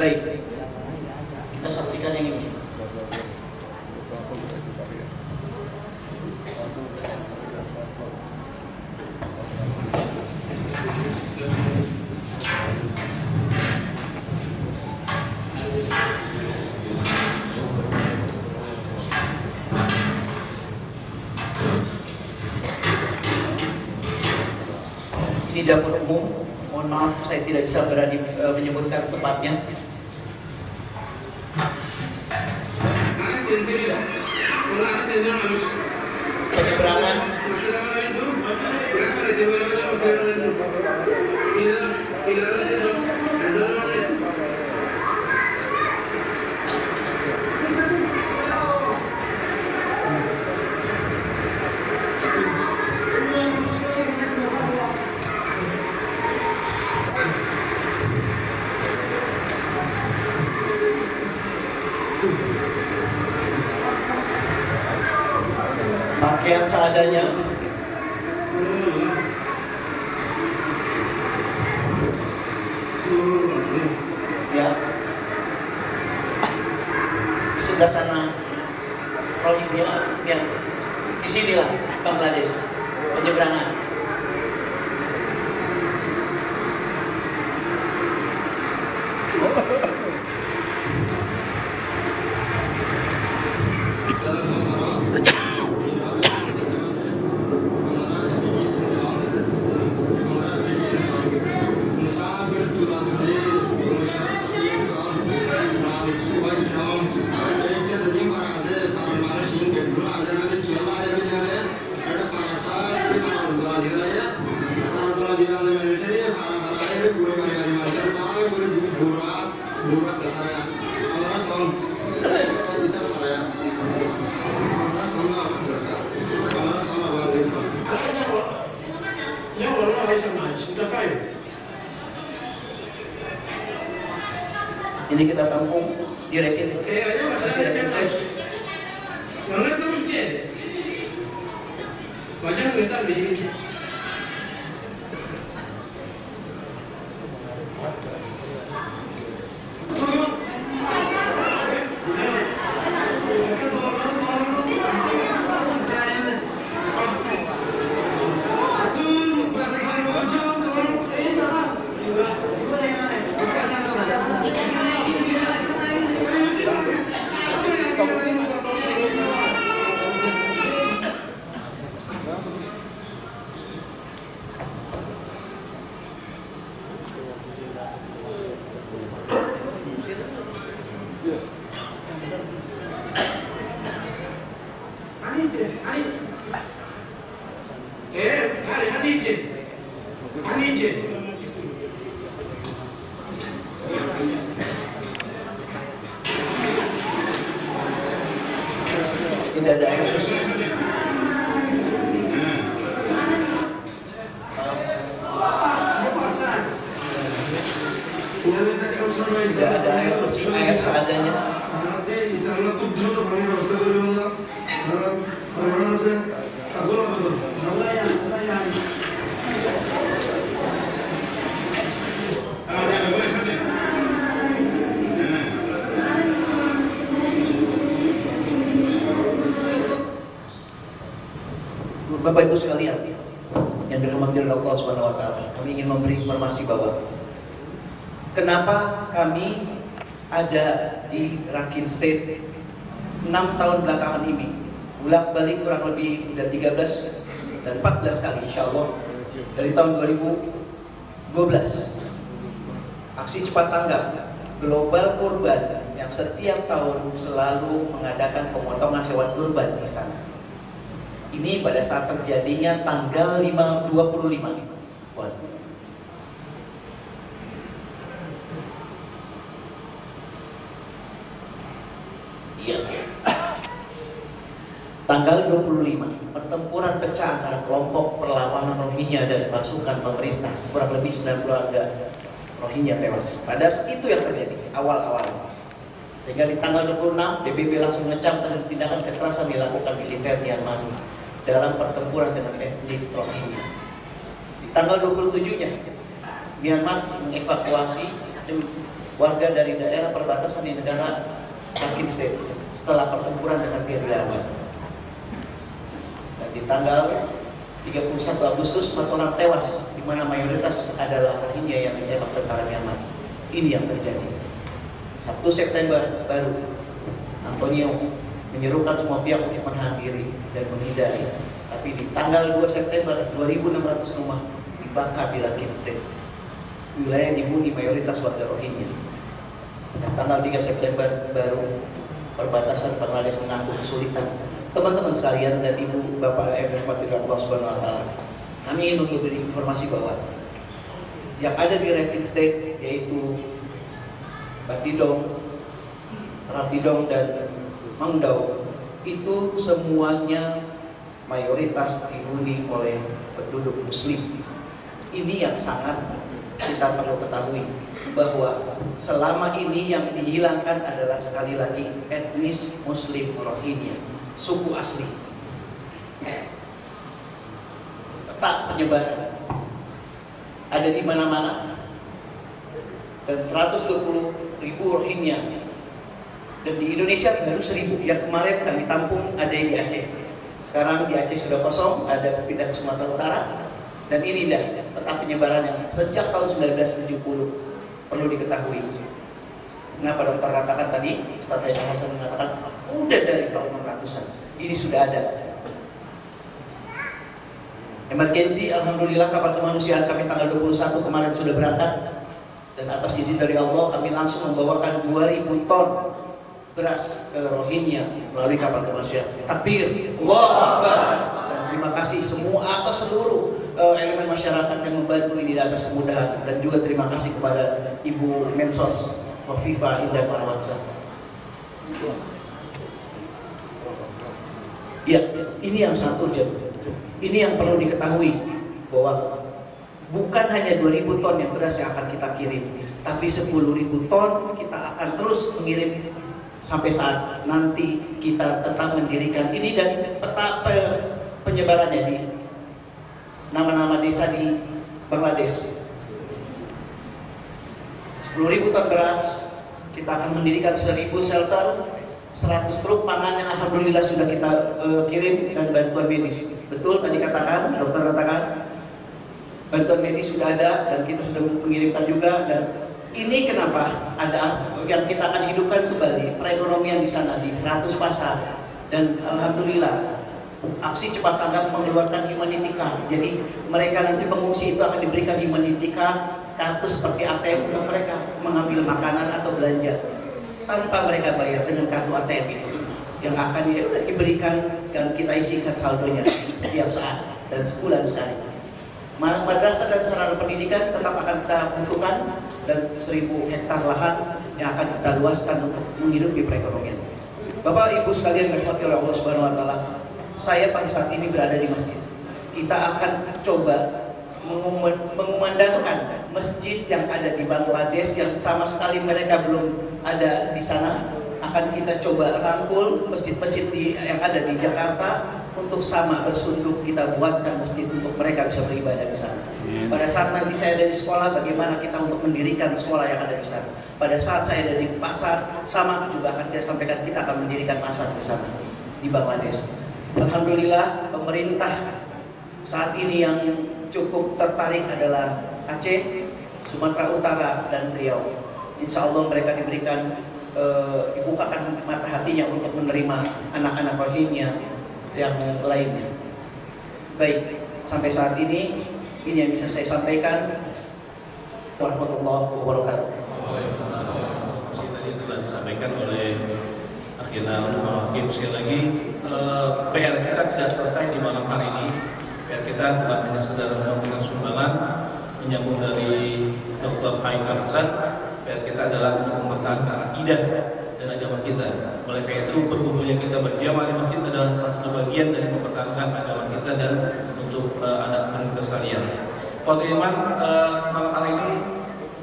Baik, kita saksikan yang ini. Ini dapur umum. Mohon maaf, saya tidak bisa berani menyebutkan tempatnya. Penyeberangan pakaian seadanya. Ya. Di sebelah sana Rohingya, ya. Di sinilah Bangladesh, penyeberangan. Ini kita tampung direkin. Tidak ada air bersih. Tidak ada air bersih, air seadanya. Bapak Ibu sekalian yang dirahmati oleh Allah Subhanahu wa taala, kami ingin memberi informasi bahwa kenapa kami ada di Rakhine State 6 tahun belakangan ini, bolak-balik kurang lebih udah 13 dan 14 kali insya Allah dari tahun 2012. Aksi cepat tanggap global kurban yang setiap tahun selalu mengadakan pemotongan hewan kurban di sana. Ini pada saat terjadinya tanggal 25. Iya. Tanggal 25, pertempuran pecah antara kelompok perlawanan Rohingya dan pasukan pemerintah. Kurang lebih 90 warga Rohingya tewas. Pada saat itu yang terjadi awal-awal. Sehingga di tanggal 26 PBB langsung mengecam tindakan kekerasan dilakukan militer Myanmar dalam pertempuran dengan etnis Rohingya. Di tanggal 27-nya, Myanmar mengevakuasi warga dari daerah perbatasan di negara Rakhine State setelah pertempuran dengan gerilya. Dan di tanggal 31 Agustus 4 orang tewas, di mana mayoritas adalah Rohingya yang ditembak tentara Myanmar. Ini yang terjadi. 1 September baru Antonio menyerukan semua pihak untuk menahan diri dan menghindari. Tapi di tanggal 2 September 2.600 rumah dibakar di Rakhine State, wilayah yang dihuni mayoritas warga Rohingya. Dan tanggal 3 September baru perbatasan Bangladesh mengaku kesulitan. Teman-teman sekalian dan ibu bapak yang dirahmati Allah Subhanahu wa taala, kami ingin memberi informasi bahwa yang ada di Rakhine State yaitu Batidong, Ratidong dan Mangdau itu semuanya mayoritas dihuni oleh penduduk Muslim. Ini yang sangat kita perlu ketahui, bahwa selama ini yang dihilangkan adalah sekali lagi etnis Muslim Rohingya, suku asli. Peta penyebaran ada di mana-mana, dan 120.000 Rohingya. Dan di Indonesia baru 1.000. Yang kemarin kami tampung ada yang di Aceh. Sekarang di Aceh sudah kosong, ada pindah ke Sumatera Utara. Dan ini dah peta penyebaran yang sejak tahun 1970 perlu diketahui. Kenapa dokter katakan tadi, Ustaz Haidar Hasan mengatakan udah dari tahun 600-an. Ini sudah ada. Emergensi, alhamdulillah kapal kemanusiaan kami tanggal 21 kemarin sudah berangkat. Dan atas izin dari Allah kami langsung membawakan 2.000 ton beras ke Rohingya melalui kapal kemanusiaan. Takbir, Allahu Akbar. Dan terima kasih semua atas seluruh elemen masyarakat yang membantu ini di atas kemudahan. Dan juga terima kasih kepada Ibu Mensos Khofifah Indah Parawansa. Ya, ini yang sangat urgent. Ini yang perlu diketahui, bahwa bukan hanya 2.000 ton yang beras yang akan kita kirim, tapi 10.000 ton kita akan terus mengirim sampai saat nanti kita tetap mendirikan ini. Dan peta penyebarannya di nama-nama desa di Bangladesh. 10.000 ton beras, kita akan mendirikan 1.000 shelter, 100 truk pangan yang alhamdulillah sudah kita kirim, dan bantuan medis. Betul tadi katakan, dokter katakan bantuan medis sudah ada dan kita sudah mengirimkan juga. Dan ini kenapa ada yang kita akan hidupkan kembali perekonomian di sana di 100 pasar. Dan alhamdulillah aksi cepat tanggap mengeluarkan humanity card. Jadi mereka nanti pengungsi itu akan diberikan humanity card, kartu seperti ATM untuk mereka mengambil makanan atau belanja tanpa mereka bayar dengan kartu ATM itu. yang akan ya udah diberikan dan kita isikan saldonya setiap saat dan sebulan sekali. Madrasah dan sarana pendidikan tetap akan kita butuhkan dan 1000 hektar lahan yang akan kita luaskan untuk menghidupi perekonomian. Bapak Ibu sekalian dirahmati oleh Allah Subhanahu wa taala, saya pada saat ini berada di masjid. Kita akan coba mengumandangkan masjid yang ada di Bangladesh yang sama sekali mereka belum ada di sana. Akan kita coba rangkul masjid-masjid yang ada di Jakarta untuk sama bersunduk kita buatkan masjid untuk mereka bisa beribadah di sana. Pada saat nanti saya ada di sekolah, bagaimana kita untuk mendirikan sekolah yang ada di sana. Pada saat saya ada di pasar, sama juga akan kita sampaikan kita akan mendirikan pasar di sana di Bangladesh. Alhamdulillah pemerintah saat ini yang cukup tertarik adalah Aceh, Sumatera Utara, dan Riau. Insya Allah mereka diberikan dibukakan mata hatinya untuk menerima anak-anak rohingya yang lainnya. Baik, sampai saat ini yang bisa saya sampaikan. Warahmatullahi wabarakatuh. Tadi telah disampaikan oleh Akhina Hakim. Sekali lagi, PR kita tidak selesai di malam hari ini. PR kita bukan hanya sekedar memberikan sumbangan menyambung dari Dr. Haikal Hasan. PR kita adalah untuk mempertahankan akidah dan agama kita. Oleh karena itu, berkumpulnya kita berjamaah di masjid adalah salah satu bagian dari mempertahankan agama kita dan untuk anak-anak kita sekalian. Pak Iman, malam hari ini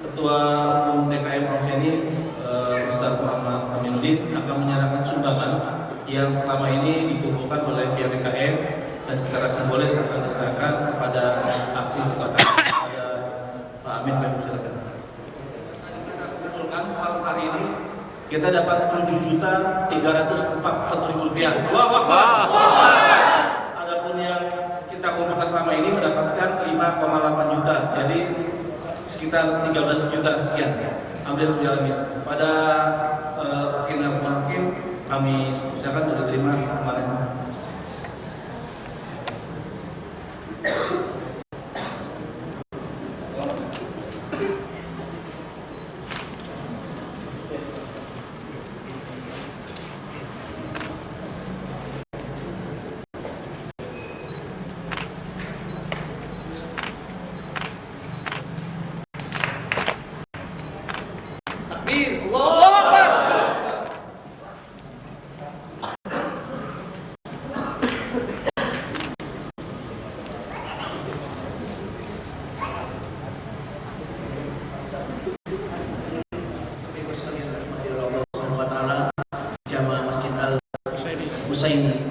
Ketua Umum DKM Roseni Ustaz Muhammad Aminuddin akan menyerahkan sumbangan yang selama ini dikumpulkan oleh pihak DKM dan secara simbolis akan diserahkan kepada aksi kepada Pak Amin. Kami silakan. Malam hari ini kita dapat 7.341.000 rupiah. Wah. Adapun yang kita kumpulkan selama ini mendapatkan 5,8 juta. Jadi sekitar 13 juta sekian. Ambil berjalan. Pada Akhina Hakim kami silakan untuk diterima kemarin. Jamaah Masjid Al Husaini